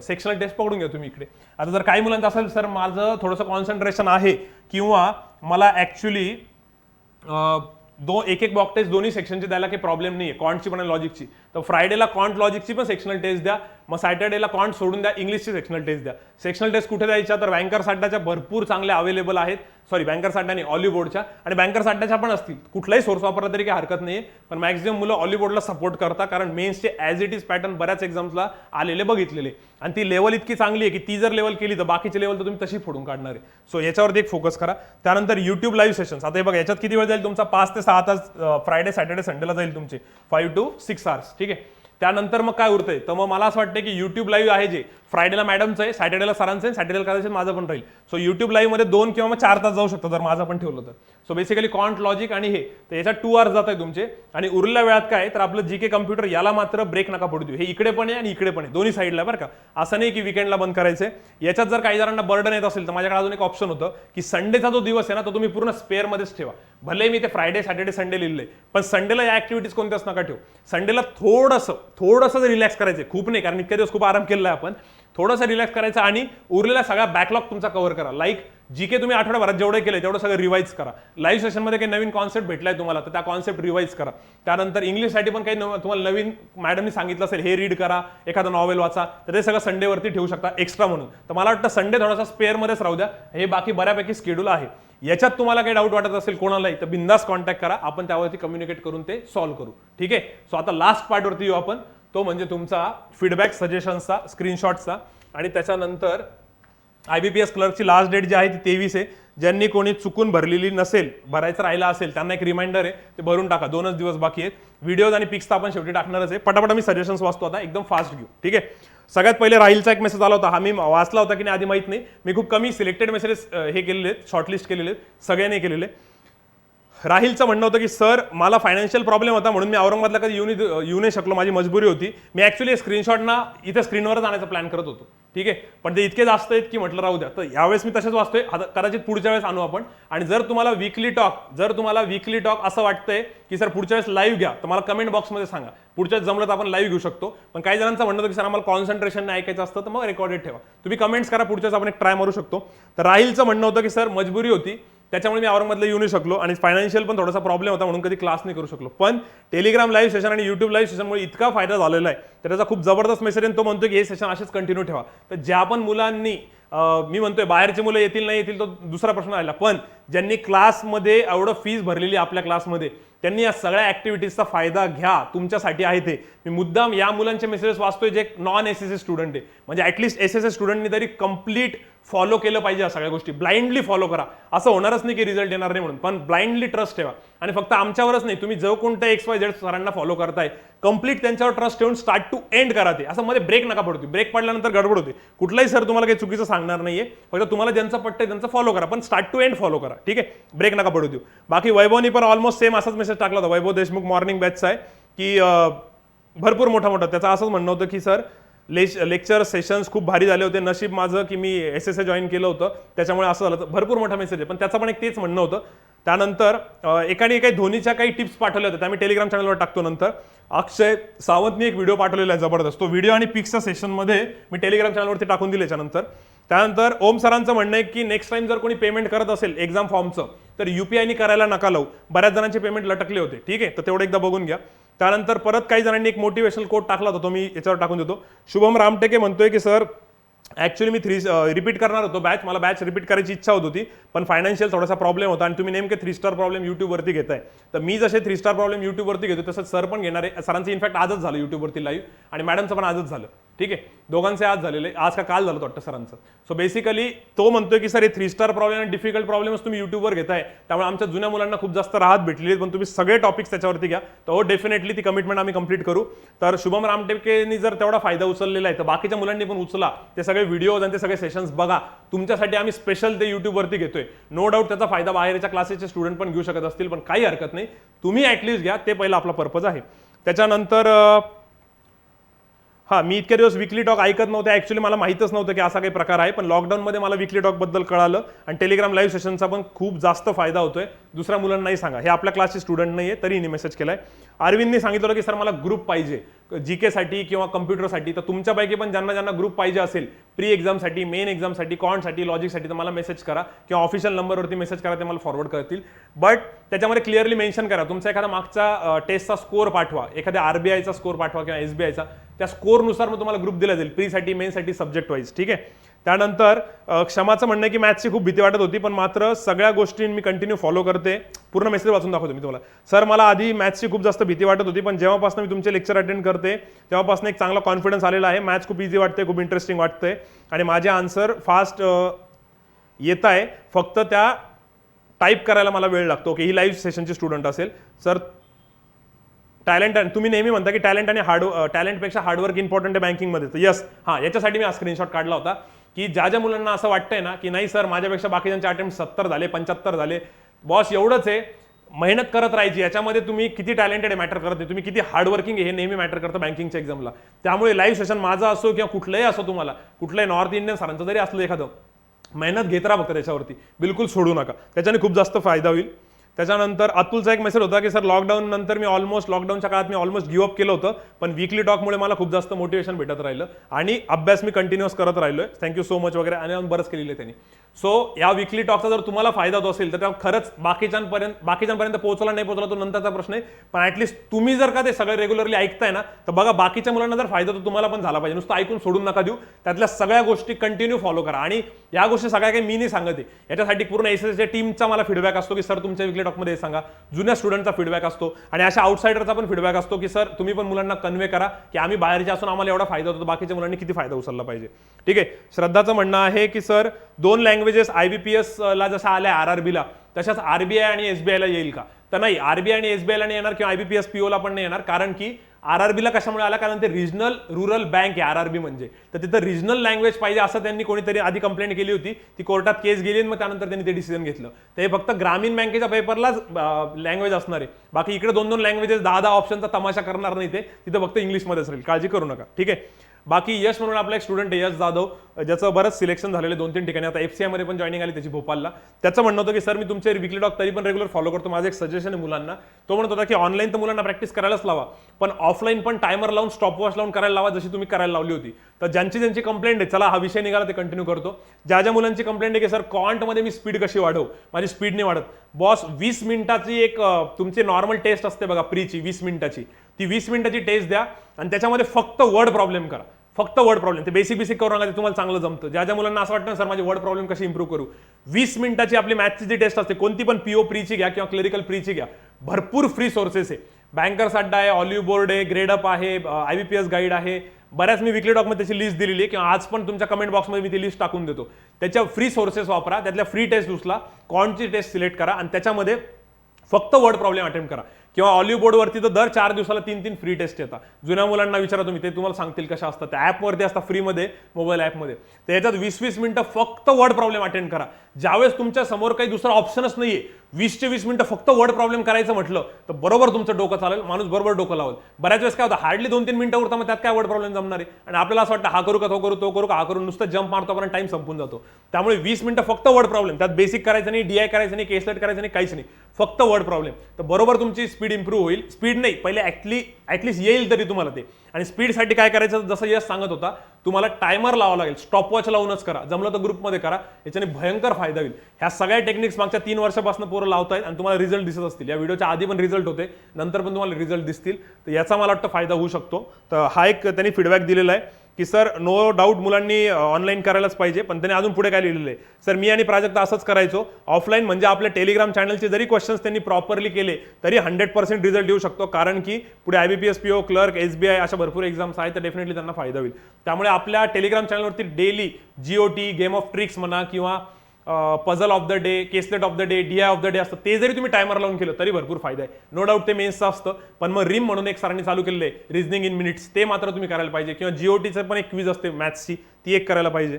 सेक्शनल टेस्ट पकडून घ्या तुम्ही इकडे. आता जर काही मुलांचं असेल सर माझं थोडंसं कॉन्सन्ट्रेशन आहे, किंवा मला ऍक्च्युली एक मॉक टेस्ट दोन्ही सेक्शनची द्यायला काही प्रॉब्लेम नाही आहे, कॉन्टची पण आणि लॉजिकची, तर फ्रायडेला कॉन्ट लॉजिकची पण सेक्शनल टेस्ट द्या. मग सॅटर्डेला कॉन्ट सोडून द्या, इंग्लिशची सेक्शनल टेस्ट द्या. सेक्शनल टेस्ट कुठे द्यायच्या तर बँकर्स अड्डाच्या भरपूर चांगल्या अवेलेबल आहेत. सॉरी बँकर्स अड्डा नाही, ऑलिबोर्डच्या. आणि बँकर्स अड्डाच्या पण असतील, कुठलाही सोर्स वापरला तरी काही हरकत नाही. पण मॅक्झिमम मुलं ऑलिबोर्डला सपोर्ट करतात, कारण मेन्सचे ॲज इट इज पॅटर्न बऱ्याच एक्झाम्सला आलेले बघितलेले. आणि ती लेवल इतकी चांगली आहे की ती जर लेवल केली तर बाकीची लेवल तर तुम्ही तशी फोडून काढणार आहे. सो याच्यावरती एक फोकस करा. त्यानंतर युट्यूब लाईव्ह सेशन्स. आता हे बघा याच्यात किती वेळ जाईल तुमचा, 5 ते 6 तास फ्रायडे, सॅटर्डे, संडेला जाईल तुमचे 5 to 6 आवर्स. ठीक आहे. त्यानंतर मग काय उरतंय, तर मग मला असं वाटतं की युट्यूब लाईव्ह आहे जे फ्रायडेला मॅडमचं आहे, सॅटर्डेला सरांचं आहे, सॅटर्डेला कदाचित माझं पण राहील. सो युट्यूब लाईव्ह मध्ये 2 किंवा मग 4 तास जाऊ शकतो जर माझं पण ठेवलं तर. सो बेसिकली कॉन्ट, लॉजिक आणि हे, तर याच्यात 2 आवर्स जात आहे तुमचे. आणि उरलेल्या वेळात काय तर आपलं जीके कम्प्युटर याला मात्र ब्रेक नका पडू देऊ. हे इकडे पण आहे आणि इकडे पण आहे, दोन्ही साईडला बरं का. असं नाही की विकेंडला बंद करायचंय. याच्यात जर काही जणांना बर्डन येत असेल तर माझ्याकडे अजून एक ऑप्शन होतं की संडेचा जो दिवस आहे ना तो तुम्ही पूर्ण स्पेअरमध्येच ठेवा. भले मी ते फ्रायडे, सॅटर्डे, संडे लिहिलंय, पण संडेला या ऍक्टिव्हिटीज कोणत्याच नका ठेवू. संडेला थोडंसं रिलॅक्स करायचंय, खूप नाही, कारण इतक्या दिवस खूप आराम केला आपण. थोडंसं रिलॅक्स करायचं आणि उरलेला सगळा बॅकलॉग तुमचा कव्हर करा. लाईक जीके तुम्ही आठवड्याभरात जेवढे केले तेवढं सगळं रिवाइज करा. लाईव्ह सेशनमध्ये काही नवीन कॉन्सेप्ट भेटलाय तुम्हाला तर त्या कॉन्सेप्ट रिवाइज करा. त्यानंतर इंग्लिशसाठी पण काही तुम्हाला नवीन मॅडमनी सांगितलं असेल हे रीड करा, एखादं नॉवेल वाचा, तर ते सगळं संडेवरती ठेवू शकता एक्स्ट्रा म्हणून. तर मला वाटतं संडे थोडासा स्पेअरमध्येच राहू द्या. हे बाकी बऱ्यापैकी शेड्यूल आहे. याच्यात तुम्हाला काही डाऊट वाटत असेल कोणालाही तर बिंदास कॉन्टॅक्ट करा, आपण त्यावरती कम्युनिकेट करून ते सॉल्व्ह करू. ठीक आहे. सो आता लास्ट पार्टवरती येऊ आपण, तो म्हणजे तुमचा फीडबॅक, सजेशन्सचा, स्क्रीनशॉटचा. आणि त्याच्यानंतर IBPS क्लर्कची लास्ट डेट जी आहे ती 23 आहे. ज्यांनी कोणी चुकून भरलेली नसेल, भरायचं राहिला असेल त्यांना एक रिमाइंडर आहे, ते भरून टाका. 2च दिवस बाकी आहेत. व्हिडिओज आणि पिक्स तर आपण शेवटी टाकणारच आहे. पटापट मी सजेशन्स वाचतो आता, एकदम फास्ट घेऊ. ठीक आहे. सगळ्यात पहिले राहीलचा एक मेसेज आला होता, हा मी वाचला होता की नाही आधी माहित नाही, मी खूप कमी सिलेक्टेड मेसेजेस हे केलेले आहेत, शॉर्टलिस्ट केलेले आहेत, सगळ्यांनी केलेले. राहिलचं म्हणणं होतं की सर मला फायनान्शियल प्रॉब्लेम होता म्हणून मी औरंगाबादला कधी येऊ नाही शकलो, माझी मजबुरी होती. मी ॲक्च्युली स्क्रीनशॉट ना इथे स्क्रीनवरच आणायचा प्लॅन करत होतो, ठीक आहे, पण ते इतके जास्त आहेत की म्हटलं राहू द्या. तर यावेळेस मी तसेच वाचतोय, कदाचित पुढच्या वेळेस आणू आपण. आणि जर तुम्हाला वीकली टॉक असं वाटतंय की सर पुढच्या वेळेस लाईव्ह घ्या, तर मला कमेंट बॉक्समध्ये सांगा. पुढच्या जमलं तर आपण लाईव्ह घेऊ शकतो. पण काही जणांचं म्हणणं होतं की सर आम्हाला कॉन्सन्ट्रेशन ऐकायचं असतं, तर मग रेकॉर्डेड ठेवा. तुम्ही कमेंट्स करा, पुढच्याच आपण एक ट्राय मारू शकतो. तर राहिलचं म्हणणं होतं की सर मजबुरी होती, त्याच्यामुळे मी औरंगाबादला येऊ नाही शकलो आणि फायनान्शियल पण थोडासा प्रॉब्लेम होता म्हणून कधी क्लास नाही करू शकलो. पण टेलिग्राम लाईव्ह सेशन आणि युट्यूब लाईव्ह सेशनमुळे इतका फायदा झालेला आहे, तर त्याचा खूप जबरदस्त मेसेज आहे. तो म्हणतो की हे सेशन असेच कंटिन्यू ठेवा. तर ज्या पण मुलांनी मी म्हणतोय बाहेरची मुलं येतील नाही येतील तो दुसरा प्रश्न आला, पण ज्यांनी क्लासमध्ये एवढं फीस भरलेली आपल्या क्लासमध्ये, त्यांनी या सगळ्या ऍक्टिव्हिटीजचा फायदा घ्या. तुमच्यासाठी आहे ते. मी मुद्दाम या मुलांचे मेसेजेस वाचतोय जे नॉन एसएसए स्टुडंट आहे, म्हणजे ऍटलीस्ट एसएसए स्टुडंटनी तरी कंप्लीट फॉलो केलं पाहिजे या सगळ्या गोष्टी. ब्लाइंडली फॉलो करा. असं होणारच नाही की रिझल्ट येणार नाही म्हणून, पण ब्लाइंडली ट्रस्ट ठेवा. आणि फक्त आमच्यावरच नाही, तुम्ही जो कोणत्या XYZ सरांना फॉलो करताय, कंप्लीट त्यांच्यावर ट्रस्ट ठेवून स्टार्ट टू एंड करा ते. असं मध्ये ब्रेक नका पडतो. ब्रेक पडल्यानंतर गडबड होते. कुठलाही सर तुम्हाला काही चुकीचं सांगणार नाहीये, फक्त तुम्हाला ज्यांचं पटतंय त्यांचं फॉलो करा, पण स्टार्ट टू एंड फॉलो करा, ठीक आहे, ब्रेक नका पडू देऊ. बाकी वैभवनी पण ऑलमोस्ट सेम असाच मेसेज टाकला होता. वैभव देशमुख मॉर्निंग बॅचचा आहे की भरपूर मोठा त्याचं असंच म्हणणं होतं की सर लेक्चर सेशन्स खूप भारी झाले होते, नशीब माझं की मी एसएसए जॉईन केलं होतं त्याच्यामुळे असं झालं. भरपूर मोठा मेसेज आहे, पण त्याचं पण एक तेच म्हणणं होतं. त्यानंतर एकाने काही धोनीच्या काही टिप्स पाठवल्या होत्या, त्या मी टेलिग्राम चॅनलवर टाकतो. नंतर अक्षय सावंतनी एक व्हिडिओ पाठवलेला आहे जबरदस्त, तो व्हिडिओ आणि पिक्सच्या सेशनमध्ये मी टेलिग्राम चॅनलवरती टाकून दिले. त्यानंतर ओम सरांचं म्हणणं आहे की नेक्स्ट टाइम जर कोणी पेमेंट करत असेल एक्झाम फॉर्मचं, तर UPI करायला नका लावू. बऱ्याच जणांचे पेमेंट लटकले होते, ठीक आहे, तर तेवढं एकदा बघून घ्या. त्यानंतर परत काही जणांनी एक मोटिवेशनल कोट टाकला होता, तो मी याच्यावर टाकून देतो. शुभम रामटेके म्हणतोय की सर ऍक्च्युली मी 3 रिपीट करणार होतो बॅच, मला बॅच रिपीट करायची इच्छा होत होती, पण फायनान्शियल थोडासा प्रॉब्लेम होता आणि तुम्ही नेमके 3 स्टार प्रॉब्लेम युट्यूबवरती घेताय. तर मी जसे 3 स्टार प्रॉब्लेम युट्यूबवरती घेतो तसंच सर पण घेणार आहे. सरांचं इनफॅक्ट आजच झालं युट्यूबवरती लाईव्ह, आणि मॅडमचं पण आजच झालं, ठीक आहे, दोघांचे आज झालेले, आज का काल झालं वाटतं सरांचं. सो बेसिकली तो म्हणतोय की सर हे 3 स्टार प्रॉब्लेम आणि डिफिकल्ट प्रॉब्लेम्स तुम्ही युट्यूबवर घेताय, त्यामुळे आमच्या जुन्या मुलांना खूप जास्त राहत भेटलेली, पण तुम्ही सगळे टॉपिक्स त्याच्यावरती घ्या. तर हो डेफिनेटली ती कमिटमेंट आम्ही कंप्लीट करू. तर शुभम रामटेकेनी जर तेवढा फायदा उचललेला आहे, तर बाकीच्या मुलांनी पण उचला. ते सगळे व्हिडिओज आणि ते सगळे सेशन्स बघा. तुमच्यासाठी आम्ही स्पेशल ते युट्यूबवरती घेतोय. नो डाऊट त्याचा फायदा बाहेरच्या क्लासेसचे स्टुडंट पण घेऊ शकत असतील, पण काही हरकत नाही, तुम्ही ऍटलीस्ट घ्या. ते पहिला आपला पर्पज आहे. त्याच्यानंतर मी इतके दिवस वीकली टॉक ऐकत नव्हते, ऍक्च्युली मला माहितच नव्हतं की असा काही प्रकार आहे, पण लॉकडाऊनमध्ये मला वीकली टॉक बद्दल कळालं आणि टेलिग्राम लाईव्ह सेशनचा पण खूप जास्त फायदा होतोय. दुसऱ्या मुलांनाही सांगा. हे आपल्या क्लासचे स्टुडंट नाहीये तरी मेसेज केलाय. अरविंदनी सांगितलं की सर मला ग्रुप पाहिजे GK साठी किंवा कम्प्युटरसाठी, तर तुमच्यापैकी पण ज्यांना ग्रुप पाहिजे असेल प्री एक्झामसाठी, मेन एक्झामसाठी, कॉन्टसाठी, लॉजिकसाठी, तर मला मेसेज करा किंवा ऑफिशियल नंबरवरती मेसेज करा, ते मला फॉरवर्ड करतील. बट त्याच्यामध्ये क्लिअरली मेन्शन करा तुमचा एखादा मागचा टेस्टचा स्कोर पाठवा, एखाद्या RBIचा स्कोर पाठवा किंवा SBIचा, त्या स्कोरनुसार मग तुम्हाला ग्रुप दिला जाईल प्रीसाठी, मेनसाठी, सब्जेक्ट वाईज, ठीक आहे. त्यानंतर क्षमाचं म्हणणं आहे की मॅथ्सची खूप भीती वाटत होती, पण मात्र सगळ्या गोष्टी मी कंटिन्यू फॉलो करते. पूर्ण मेसेज वाचून दाखवतो मी तुम्हाला. सर मला आधी मॅथ्सची खूप जास्त भीती वाटत होती, पण जेव्हापासून मी तुमचे लेक्चर अटेंड करते तेव्हापासून एक चांगला कॉन्फिडन्स आलेला आहे. मॅथ्स खूप इझी वाटते, खूप इंटरेस्टिंग वाटते आणि माझे आन्सर फास्ट येत आहे. फक्त त्या टाईप करायला मला वेळ लागतो. की ही लाईव्ह सेशनची स्टुडंट असेल. सर टॅलेंट, तुम्ही नेहमी म्हणता की टॅलेंट आणि टॅलेंटपेक्षा हार्डवर्क इम्पॉर्टंट आहे बँकिंगमध्ये, तर यस, याच्यासाठी मी हा स्क्रीनशॉट काढला होता की ज्या मुलांना असं वाटतंय ना की नाही सर माझ्यापेक्षा बाकीच्यांचे अटेम्प्ट 70 झाले, 75 झाले, बॉस एवढंच आहे, मेहनत करत राहायची. याच्यामध्ये तुम्ही किती टॅलेंटेड आहे मॅटर करत नाही, तुम्ही किती हार्डवर्किंग आहे हे नेहमी मॅटर करतं बँकिंगच्या एक्झामला. त्यामुळे लाईव्ह सेशन माझं असो किंवा कुठलंही असो, तुम्हाला कुठलंही नॉर्थ इंडियन सरांचं जरी असलं एखादं, मेहनत घेत राहा फक्त त्याच्यावरती, बिलकुल सोडू नका, त्याच्याने खूप जास्त फायदा होईल. त्याच्यानंतर अतुलचा एक मेसेज होता की सर लॉकडाऊन नंतर मी लॉकडाऊनच्या काळात मी ऑलमोस्ट गिव्ह अप केलं होतं, पण वीकली टॉकमुळे मला खूप जास्त मोटिवेशन भेटत राहिलं आणि अभ्यास मी कंटिन्यूअस करत राहिलोय. थँक्यू सो मच वगैरे, आणि बरंच केलेलं आहे त्यांनी. सो या वीकली टॉकचा जर तुम्हाला फायदा होत असेल तर त्या खरंच बाकीच्यांपर्यंत पोहोचला नाही पोहोचला तो नंतरचा प्रश्न आहे, पण ऍटलीस्ट तुम्ही जर का ते सगळे रेग्युलरली ऐकताय ना, तर बघा बाकीच्या मुलांना जर फायदा तो तुम्हाला पण झाला पाहिजे. नुसतं ऐकून सोडून नका देऊ, त्यातल्या सगळ्या गोष्टी कंटिन्यू फॉलो करा. आणि या गोष्टी सगळ्या काही मी नाही सांगते, याच्यासाठी पूर्ण एसएसच्या टीमचा मला फीडबॅक असतो की सर तुमच्या वीकली टॉकमध्ये सांगा, जुन्या स्टुडंटचा फीडबॅक असतो आणि अशा आउटसाइडरचा पण फीडबॅक असतो की सर तुम्ही पण मुलांना कन्वे करा की आम्ही बाहेरचे असून आम्हाला एवढा फायदा होतो, बाकीच्या मुलांनी किती फायदा उचलला पाहिजे, ठीक आहे. श्रद्धाचं म्हणणं आहे की सर 2 लँग्वेजेस IBPS ला जशा आल्या RRB ला, तशाच RBI आणि SBI ला येईल का? तर नाही, RBI आणि SBI ला नाही येणार किंवा IBPS PO ला पण नाही येणार, कारण की आरआरबीला कशामुळे आला, कारण ते रिजनल रूरल बँक आहे आरआरबी म्हणजे, तर तिथं रिजनल लँग्वेज पाहिजे असं त्यांनी कोणीतरी आधी कंप्लेंट केली होती, ती कोर्टात केस गेली आणि मग त्यानंतर त्यांनी ते डिसिजन घेतलं. तर हे फक्त ग्रामीण बँकेच्या पेपरलाच लँग्वेज असणार आहे, बाकी इकडे 2-2 लँग्वेजेस 10-10 ऑप्शनचा तमाशा करणार नाही ते, तिथं फक्त इंग्लिशमध्येच राहील, काळजी करू नका. ठीक आहे. बाकी यश म्हणून आपला एक स्टुडंट आहे यश जाधव, ज्याचं बरंच सिलेक्शन झालेलं 2-3 ठिकाणी, आता FCI मध्ये पण जॉईनिंग आली त्याची भोपालला. त्याचं म्हणणं होतं की सर मी तुमचे विकली डॉग तरी पण रेग्युलर फॉलो करतो, माझं एक सजेशन आहे मुलांना. तो म्हणत होता की ऑनलाईन तर मुलांना प्रॅक्टिस करायलाच लावा, पण ऑफलाईन पण टायमर लावून स्टॉप वॉच लावून करायला लावा, जशी तुम्ही करायला लावली होती. तर ज्यांची कंप्लेंट आहे, चला हा विषय निघाला ते कंटिन्यू करतो. ज्या मुलांची कंप्लेंट आहे की सर क्वांटमध्ये मी स्पीड कशी वाढवू, माझी स्पीड नाही वाढत. बॉस 20 मिनिटाची एक तुमची नॉर्मल टेस्ट असते बघा प्रीची 20 मिनिटाची, ती 20 मिनिटाची टेस्ट द्या आणि त्याच्यामध्ये फक्त वर्ड प्रॉब्लेम करा, फक्त वर्ड प्रॉब्लेम. ते बेसिक करू नका, ते तुम्हाला चांगलं जमतं. ज्या मुलांना असं वाटतं सर माझे वर्ड प्रॉब्लेम कशी इम्प्रूव्ह करू, 20 मिनिटाची आपली मॅथची जी टेस्ट असते, कोणती पण PO प्रीची घ्या किंवा क्लरिकल प्रीची घ्या, भरपूर फ्री सोर्सेस आहे. बँकर्स अड्डा आहे, ऑलिव्ह बोर्ड आहे, ग्रेडअप आहे, IBPS गाईड आहे, बऱ्याच मी विकली डॉकमध्ये त्याची लिस्ट दिलेली आहे, किंवा आज पण तुमच्या कमेंट बॉक्समध्ये मी ती लिस्ट टाकून देतो. त्याच्या फ्री सोर्सेस वापरा, त्यातल्या फ्री टेस्ट उचला, कॉन्टची टेस्ट सिलेक्ट करा आणि त्याच्यामध्ये फक्त वर्ड प्रॉब्लेम अटेम्प्ट करा. किंवा ऑलिव्ह बोर्डवरती तर दर 4 दिवसाला 3-3 फ्री टेस्ट येतात. जुन्या मुलांना विचारा तुम्ही, ते तुम्हाला सांगतील कशा असतात. त्या ॲपवरती असतात फ्रीमध्ये, मोबाईल ॲपमध्ये. तर याच्यात 20-20 मिनिटं फक्त वर्ड प्रॉब्लेम अटेंड करा. ज्यावेळेस तुमच्या समोर काही दुसरा ऑप्शनच नाहीये, 20 मिनिटं फक्त वर्ड प्रॉब्लेम करायचं म्हटलं तर बरोबर तुमचं डोकं चालेल, माणूस बरोबर डोकं लावेल. बऱ्याच वेळेस काय होतं, हार्डली 2-3 मिनिटं उरता, मग त्यात काय वर्ड प्रॉब्लेम जमणार आहे, आणि आपल्याला असं वाटतं हा करू का तो करू तो करू का, हा करून नुसतं जंप मारतो पण टाइम संपून जातो. त्यामुळे 20 मिनिटं फक्त वर्ड प्रॉब्लेम, त्यात बेसिक करायचं नाही, DI करायचं नाही, केसलेट करायचं नाही, काहीच नाही, फक्त वर्ड प्रॉब्लेम. तर बरोबर तुमची स्पीड इम्प्रूव्ह होईल. स्पीड नाही, पहिले ऍटलीस्ट येईल तरी तुम्हाला ते. आणि स्पीडसाठी काय करायचं, जसं यश सांगत होता, तुम्हाला टायमर लावावा लागेल, स्टॉप वॉच लावूनच करा, जमलं तर ग्रुपमध्ये करा, याच्याने भयंकर फायदा होईल. ह्या सगळ्या टेक्निक्स मागच्या 3 वर्षापासून पोरं लावतायत आणि तुम्हाला रिझल्ट दिसत असतील. या व्हिडिओच्या आधी पण रिझल्ट होते, नंतर पण तुम्हाला रिझल्ट दिसतील. तर याचा मला वाटतं फायदा होऊ शकतो. तर हा एक त्यांनी फीडबॅक दिलेला आहे की सर नो डाऊट मुलांनी ऑनलाईन करायलाच पाहिजे, पण त्याने अजून पुढे काय लिहिलेलं आहे, सर मी आणि प्राजक्ता असंच करायचो ऑफलाईन, म्हणजे आपल्या टेलिग्राम चॅनलचे जरी क्वेश्चन्स त्यांनी प्रॉपरली केले तरी 100% रिझल्ट येऊ शकतो, कारण की पुढे IBPS PO क्लर्क SBI अशा भरपूर एक्झाम्स आहेत, तर डेफिनेटली त्यांना फायदा होईल. त्यामुळे आपल्या टेलिग्राम चॅनलवरती daily GOT, game of tricks म्हणा, किंवा puzzle of the day, caselet of the day, DI of the day असतं, ते जरी तुम्ही टायमर लावून केलं तरी भरपूर फायदा आहे. नो डाऊट ते मेन्सचं असतं, पण मग रिम म्हणून एक सरांनी चालू केलेलं आहे, रिझनिंग इन मिनिट्स, ते मात्र तुम्ही करायला पाहिजे. किंवा GOTचं पण एक क्विज असते मॅथ्सची, ती एक करायला पाहिजे.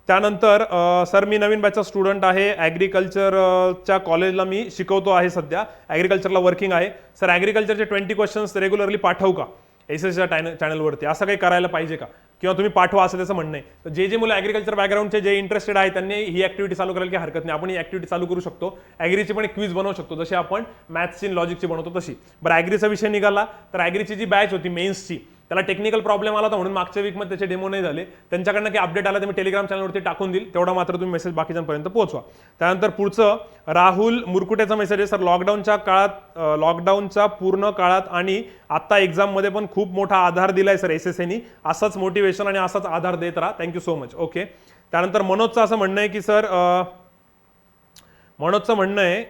त्यानंतर सर मी नवीन बॅचचा स्टुडंट आहे, ॲग्रिकल्चरच्या कॉलेजला मी शिकवतो आहे, सध्या ॲग्रिकल्चरला वर्किंग आहे. सर ॲग्रिकल्चरचे 20 क्वेश्चन्स रेग्युलरली पाठवू का SSच्या चॅनलवरती, असं काही करायला पाहिजे का, किंवा तुम्ही पाठवा असं त्याचं म्हणणं आहे. तर जे मुलं ॲग्रिकल्चर बॅकग्राऊंडचे जे इंटरेस्टेड आहे त्यांनी ही ॲक्टिव्हिटी चालू करायला की हरकत नाही. आपण ही ॲक्टिव्हिटी चालू करू शकतो. ॲग्रीची पण एक क्विज बनवू शकतो, जशी आपण मॅथ्सची लॉजिकची बनवतो तशी. बरं, ॲग्रीचा विषय निघाला तर ॲग्रीची जी बॅच होती मेन्सची, त्याला टेक्निकल प्रॉब्लेम आला होता म्हणून मागच्या वीकमध्ये त्याचे डेमो नाही झाले. त्यांच्याकडनं काही अपडेट आला तर मी टेलिग्राम चॅनलवरती टाकून देईल, तेवढा मात्र तुम्ही मेसेज बाकीच्यांपर्यंत पोहोचवा. त्यानंतर पुढचं राहुल मुरकुटेचा मेसेज आहे, सर लॉकडाऊनच्या पूर्ण काळात आणि आता एक्झाममध्ये पण खूप मोठा आधार दिलाय सर SSAनी, असंच मोटिवेशन आणि असाच आधार देत राहा, थँक्यू सो मच. ओके. त्यानंतर मनोजचं असं म्हणणं आहे की सर मनोजचं म्हणणं आहे,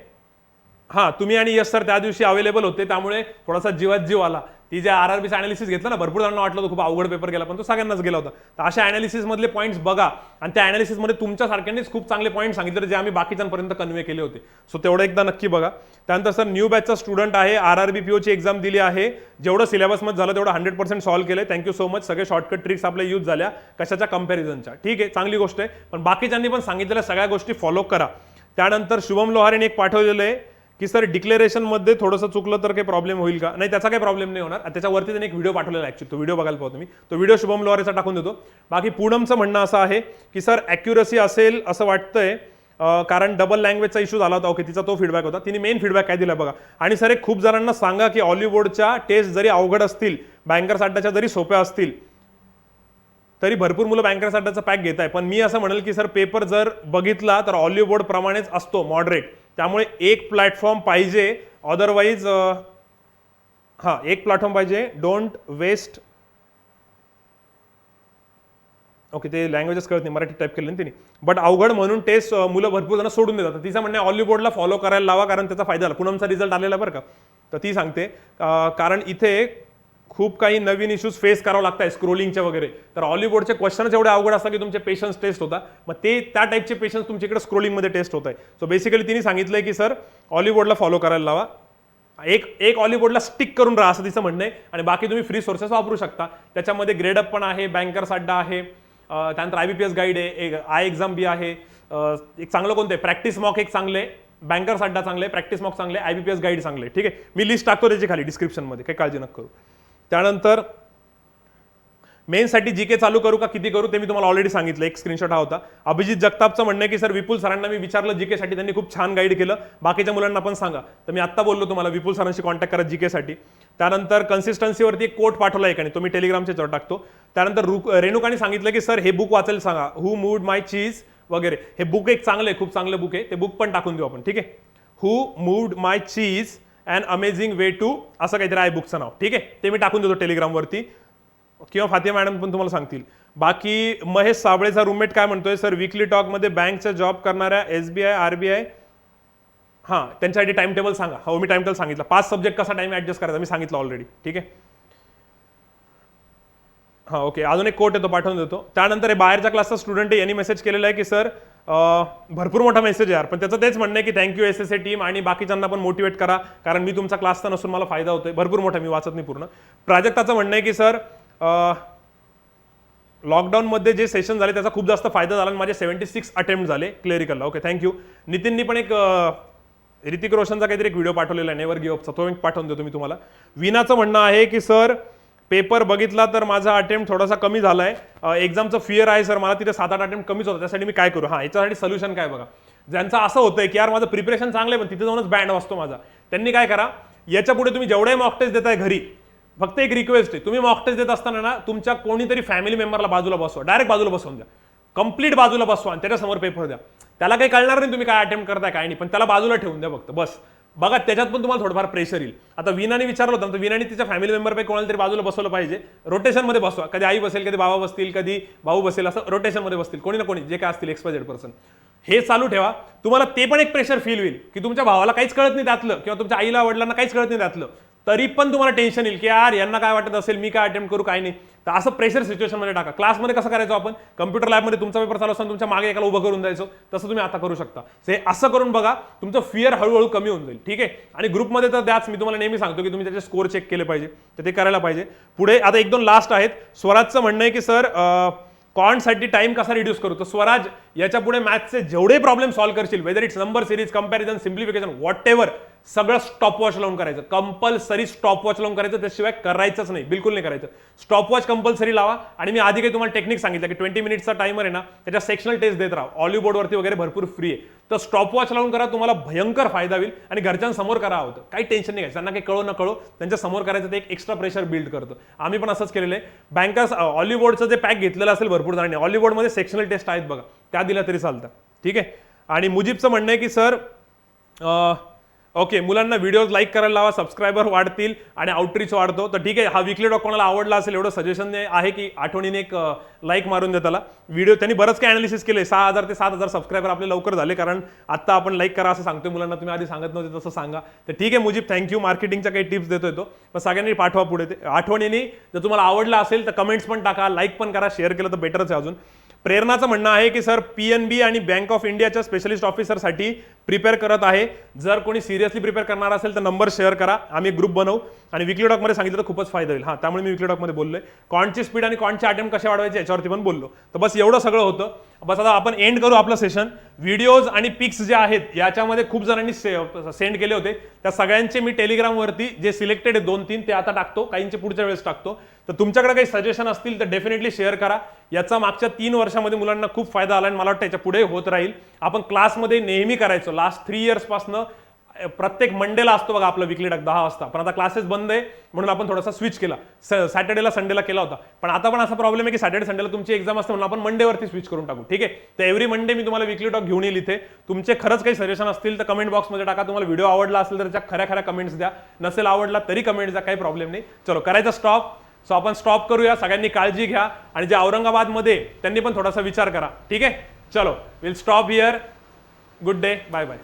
हां तुम्ही आणि यश सर त्या दिवशी अवेलेबल होते, त्यामुळे थोडासा जीवात जीव आला. ती जे RRBचं अनालिसिस घेतलं ना, भरपूर जणांना वाटलं होतं खूप अवघड पेपर गेला, पण तो सगळ्यांनाच गेला होता. तर अशा अनालिसिस मधले पॉईंट्स बघा, आणि त्या अनालिसिसमध्ये तुमच्या सारख्यांनीच खूप चांगले पॉईंट सांगितले जे आम्ही बाकीच्यांपर्यंत कन्वे केले होते. सो तेवढं एकदा नक्की बघा. त्यानंतर सर न्यू बॅचचा स्टुडंट आहे, RRB POची एक्झाम दिली आहे, जेवढं सिलेबसमध्ये झालं तेवढं 100% सॉल्व्ह केलं, थँक्यू सो मच. सगळे शॉर्टकट ट्रिक्स आपल्या यूज झाल्या कशाच्या कंपॅरिझनच्या, ठीक आहे, चांगली गोष्ट आहे. पण बाकीच्यांनी पण सांगितलेल्या सगळ्या गोष्टी फॉलो करा. त्यानंतर शुभम लोहारेने एक पाठवलेलं आहे की सर डिक्लेरेशनमध्ये थोडंसं चुकलं तर काही प्रॉब्लेम होईल का, नाही त्याचा काही प्रॉब्लेम नाही होणार. त्याच्यावरती त्यांनी एक व्हिडिओ पाठवलेला आहे, ॲक्च्युली तो व्हिडिओ बघायला पाहतो तुम्ही, तो व्हिडिओ शुभम लोहारेचा टाकून देतो. बाकी पूनमचं म्हणणं असं आहे की सर ॲक्युरसी असेल असं वाटतंय, कारण डबल लँग्वेजचा इश्यू झाला होता. ओके, तिचा तो फीडबॅक होता. तिने मेन फीडबॅक काय दिला बघा. आणि सर एक खूप जणांना सांगा की ऑलिव्ह बोर्डच्या टेस्ट जरी अवघड असतील, बँकर्स अड्डाच्या जरी सोप्या असतील, तरी भरपूर मुलं बँकर्स अड्डाचा पॅक घेत आहे. पण मी असं म्हणेल की सर पेपर जर बघितला तर ऑलिव्ह बोर्ड प्रमाणेच असतो, मॉडरेट. त्यामुळे एक प्लॅटफॉर्म पाहिजे, अदरवाईज हां एक प्लॅटफॉर्म पाहिजे, डोंट वेस्ट. ओके, ते लँग्वेजेस कळत नाही, मराठी टाईप केलं ना तिने, बट अवघड म्हणून टेस्ट मुलं भरपूर जण सोडून देतात. तिचं म्हणणं ऑलिव्ह बोर्डला फॉलो करायला लावा, कारण त्याचा फायदा झाला. पूनमचा रिझल्ट आलेला बरं का, तर ती सांगते कारण इथे खूप काही नवीन इश्यूज फेस करावं लागतात स्क्रोलिंगचे वगैरे. तर ऑलिव्ह बोर्डचे क्वेश्चन्स एवढे अवघड असतात की तुमचे पेशन्स टेस्ट होता, मग ते त्या टाईपचे पेशन्स तुमच्याकडे स्क्रोलिंगमध्ये टेस्ट होत आहे. सो बेसिकली तिने सांगितलंय की सर ऑलिव्ह बोर्डला फॉलो करायला लावा. एक ऑलिव्ह बोर्डला स्टिक करून राहा असं तिचं म्हणणं आहे, आणि बाकी तुम्ही फ्री सोर्सेस वापरू शकता. त्याच्यामध्ये ग्रेडअप पण आहे, बँकर्स अड्डा आहे, त्यानंतर IBPS गाईड आहे, एक आय एक्झाम बी आहे. एक चांगलं कोणतं आहे, प्रॅक्टिस मॉक एक चांगले, बँकर्स अड्डा चांगले, प्रॅक्टिस मॉक चांगले, IBPS गाईड चांगले. ठीक आहे, मी लिस्ट टाकतो त्याची खाली डिस्क्रिप्शनमध्ये, काही काळजी नका करू. त्यानंतर मेनसाठी जीके चालू करू का किती करू ते मी तुम्हाला ऑलरेडी सांगितलं, एक स्क्रीनशॉट हा होता. अभिजित जगतापचं म्हणणं आहे की सर विपुल सरांना मी विचारलं जीकेसाठी, त्यांनी खूप छान गाईड केलं, बाकीच्या मुलांना पण सांगा. तर मी आत्ता बोललो तुम्हाला विपुल सरांशी कॉन्टॅक्ट करा जीकेसाठी. त्यानंतर कन्सिस्टन्सीवरती एक कोट पाठवला एकाने, तो मी टेलिग्रामच्या याच्यावर टाकतो. त्यानंतर रेणुकाने सांगितलं की सर हे बुक वाचायला सांगा, हू मूव्ड माय चीज वगैरे. हे बुक एक चांगलं आहे, खूप चांगलं बुक आहे, ते बुक पण टाकून देऊ आपण. ठीक आहे, who moved my cheese and amazing way to असं काहीतरी आहे बुकचं नाव. ठीक आहे, ते मी टाकून देतो टेलिग्रामवरती, किंवा फातिया मॅडम पण तुम्हाला सांगतील. बाकी महेश साबळेचा रूममेट काय म्हणतोय, सर विकली टॉकमध्ये बँकचा जॉब करणाऱ्या SBI RBI हां त्यांच्यासाठी टाइम टेबल सांगा. हो मी टाइम टेबल सांगितलं, 5 सब्जेक्ट कसा टाइम ऍडजस्ट करायचा मी सांगितलं ऑलरेडी. ठीक आहे, हां ओके. अजून एक कोट येतो, पाठवून देतो. त्यानंतर हे बाहेरच्या क्लासचा स्टुडंट आहे, यांनी मेसेज केलेला आहे की सर भरपूर मोठा मेसेज यार, पण त्याचं तेच म्हणणं आहे की थँक्यू SSA टीम आणि बाकीच्यांना पण मोटिवेट करा, कारण मी तुमचा क्लासचा नसून मला फायदा होतोय. भरपूर मोठा, मी वाचत नाही पूर्ण. प्राजक्ताचं म्हणणं आहे की सर लॉकडाऊनमध्ये जे सेशन झाले त्याचा खूप जास्त फायदा झाला आणि माझे 76 अटेम्प्ट झाले क्लेरिकलला. Okay thank you. नितीननी पण एक ऋतिक रोशनचा काहीतरी एक व्हिडिओ पाठवलेला आहे नेवर गिव्ह अपचा, तो एक पाठवून देतो मी तुम्हाला. विनाचं म्हणणं आहे की सर पेपर बघितला तर माझा अटेम्प्ट थोडासा कमी झालाय, एक्झामचं फिअर आहे सर, मला तिथे 7-8 अटेम्प्ट कमीच होता, त्यासाठी मी काय करू. हां याच्यासाठी सोल्युशन काय बघा, ज्यांचं असं होतंय की यार माझं प्रिपरेशन चांगलं आहे पण तिथे जाऊनच बँड वाजतो माझा, त्यांनी काय करा, याच्या पुढे तुम्ही जेवढे मॉक टेस्ट देताय घरी, फक्त एक रिक्वेस्ट आहे, तुम्ही मॉक टेस्ट देत असताना ना तुमच्या कोणीतरी फॅमिली मेंबरला बाजूला बसवा, डायरेक्ट बाजूला बसवून द्या, कंप्लीट बाजूला बसवा आणि त्याच्यासमोर पेपर द्या. त्याला काही कळणार नाही तुम्ही काय अटेम्प्ट करताय काय नाही, पण त्याला बाजूला ठेवून द्या फक्त बस. बघा त्याच्यात पण तुम्हाला थोडंफार प्रेशर येईल. आता विनाने विचारलं होतं तर विनाने तिच्या फॅमिली मेंबरपैकी कोणाला तरी बाजूला बसवलं पाहिजे, रोटेशनमध्ये बसवा, कधी आई बसेल कधी बाबा बसतील कधी भाऊ बसेल, असं रोटेशनमध्ये बसतील कोणी ना कोणी, जे काय असतील XYZ पर्सन. हे चालू ठेवा, तुम्हाला ते पण एक प्रेशर फील होईल की तुमच्या भावाला काहीच कळत नाही त्यातलं, किंवा तुमच्या आईला वडिलांना काहीच कळत नाही त्यातलं, तरी पण तुम्हाला टेन्शन येईल की यार यांना काय वाटत असेल, मी काय अटेम्प्ट करू काय नाही. तर असं प्रेशर सिच्युएशनमध्ये टाका. क्लासमध्ये कसं करायचो आपण, कम्प्युटर लॅबमध्ये तुमचा पेपर चालू असताना तुमच्या मागे एकाला उभं करून द्यायचो, तसं तुम्ही आता करू शकता. हे असं करून बघा, तुमचं फिअर हळूहळू कमी होऊन जाईल. ठीक आहे, आणि ग्रुपमध्ये तर द्याच, मी तुम्हाला नेहमी सांगतो की तुम्ही त्याचे स्कोर चेक केले पाहिजे, तर ते करायला पाहिजे. पुढे आता 1-2 लास्ट आहेत. स्वराजचं म्हणणं आहे की सर कॉन्टसाठी टाइम कसा रिड्यूस करू. तर स्वराज याच्या पुढे मॅथ्सचे जेवढे प्रॉब्लेम सॉल्व्ह करशील, whether it's number series, comparison, simplification, what ever, सगळं स्टॉपवॉच लावून करायचं, कंपल्सरी स्टॉपवॉच लावून करायचं, त्याशिवाय करायचंच नाही, बिलकुल नाही करायचं. स्टॉपवॉच कंपल्सरी लावा. आणि मी आधी काही तुम्हाला टेक्निक सांगितलं की 20 मिनिटचा टाइमर आहे ना, त्याच्या सेक्शनल टेस्ट देत राहा, ऑलिव्ह बोर्डवरती वगैरे भरपूर फ्री आहे. तर स्टॉपवॉच लावून करा, तुम्हाला भयंकर फायदा होईल. आणि घरच्यांसमोर करा होतं, काही टेन्शन नाही घ्यायचं, त्यांना काही कळो न कळो त्यांच्या समोर करायचं, ते एक एक्स्ट्रा प्रेशर बिल्ड करतं. आम्ही पण असंच केलेलं आहे. बँकर्स ऑलिव्ह बोर्डचं जे पॅक घेतलेलं असेल भरपूर जणांनी, ऑलिव्ह बोर्डमध्ये सेक्शनल टेस्ट आहेत बघा, त्या दिल्या तरी चालतं. ठीक आहे. आणि मुजीबचं म्हणणं आहे की सर ओके मुलांना व्हिडिओज लाईक करायला लावा, सबस्क्रायबर वाढतील आणि आउटरीच वाढतो. तर ठीक आहे, हा वीकली टॉक कोणाला आवडला असेल एवढं सजेशन आहे की आठवणीने एक लाईक मारून दे त्याला. व्हिडिओ त्यांनी बरंच काही अनालिसिस केले, 6,000 ते 7,000 सबस्क्रायबर आपले लवकर झाले, कारण आता आपण लाईक करा असं सांगतोय मुलांना, तुम्ही आधी सांगत नव्हते तसं सांगा. तर ठीक आहे मुजीब, थँक्यू. मार्केटिंगच्या काही टिप्स देतोय तो, पण सगळ्यांनी पाठवा पुढे ते आठवणीने. जर तुम्हाला आवडलं असेल तर कमेंट्स पण टाका, लाईक पण करा, शेअर केलं तर बेटरच आहे अजून. प्रेरणाचं म्हणणं आहे की सर PNB आणि बँक ऑफ इंडियाच्या स्पेशलिस्ट ऑफिसरसाठी प्रिपेअर करत आहे, जर कोणी सिरियसली प्रिपेअर करणार असेल तर नंबर शेअर करा, आम्ही ग्रुप बनवू. आणि विकली टॉकमध्ये सांगितलं तर खूपच फायदा होईल. हां त्यामुळे मी विकली टॉकमध्ये बोललोय. कॉन्टची स्पीड आणि कॉन्टचे अटेम्प्ट कसे वाढवायचे याच्यावरती पण बोललो. तर बस एवढं सगळं होतं. बस आता आपण एंड करू आपलं सेशन. व्हिडिओज आणि पिक्स जे आहेत याच्यामध्ये खूप जणांनी सेंड केले होते, त्या सगळ्यांचे मी टेलिग्रामवरती जे सिलेक्टेड आहे 2-3 ते आता टाकतो, काहींचे पुढच्या वेळेस टाकतो. तर तुमच्याकडे काही सजेशन असतील तर डेफिनेटली शेअर करा. याचा मागच्या 3 वर्षामध्ये मुलांना खूप फायदा आला आणि मला वाटतं याच्या पुढे होत राहील. आपण क्लासमध्ये नेहमी करायचो, लास्ट 3 इयर्सपासनं प्रत्येक मंडेला असतो बघा आपला विकली टॉक 10 वाजता, पण आता क्लासेस बंद आहे म्हणून आपण थोडासा स्विच केला. सॅटर्डेला संडेला केला होता, पण आता पण असा प्रॉब्लेम आहे की सॅटर्डे संडेला तुमची एक्झाम असते म्हणून आपण मंडेवरती स्विच करून टाकू. ठीक आहे, तर एव्हरी मंडे मी तुम्हाला विकली टॉक घेऊन येईल इथे. तुमचे खरंच काही सजेशन असतील तर कमेंट बॉक्समध्ये टाका. तुम्हाला व्हिडिओ आवडला असेल तर त्याच्या खऱ्या कमेंट्स द्या, नसेल आवडला तरी कमेंट्स द्या, काही प्रॉब्लेम नाही. चलो करायचा स्टॉप. सो आपण स्टॉप करूया. सगळ्यांनी काळजी घ्या आणि जे औरंगाबादमध्ये त्यांनी पण थोडासा विचार करा. ठीक आहे, चलो will stop here. Good day, bye bye.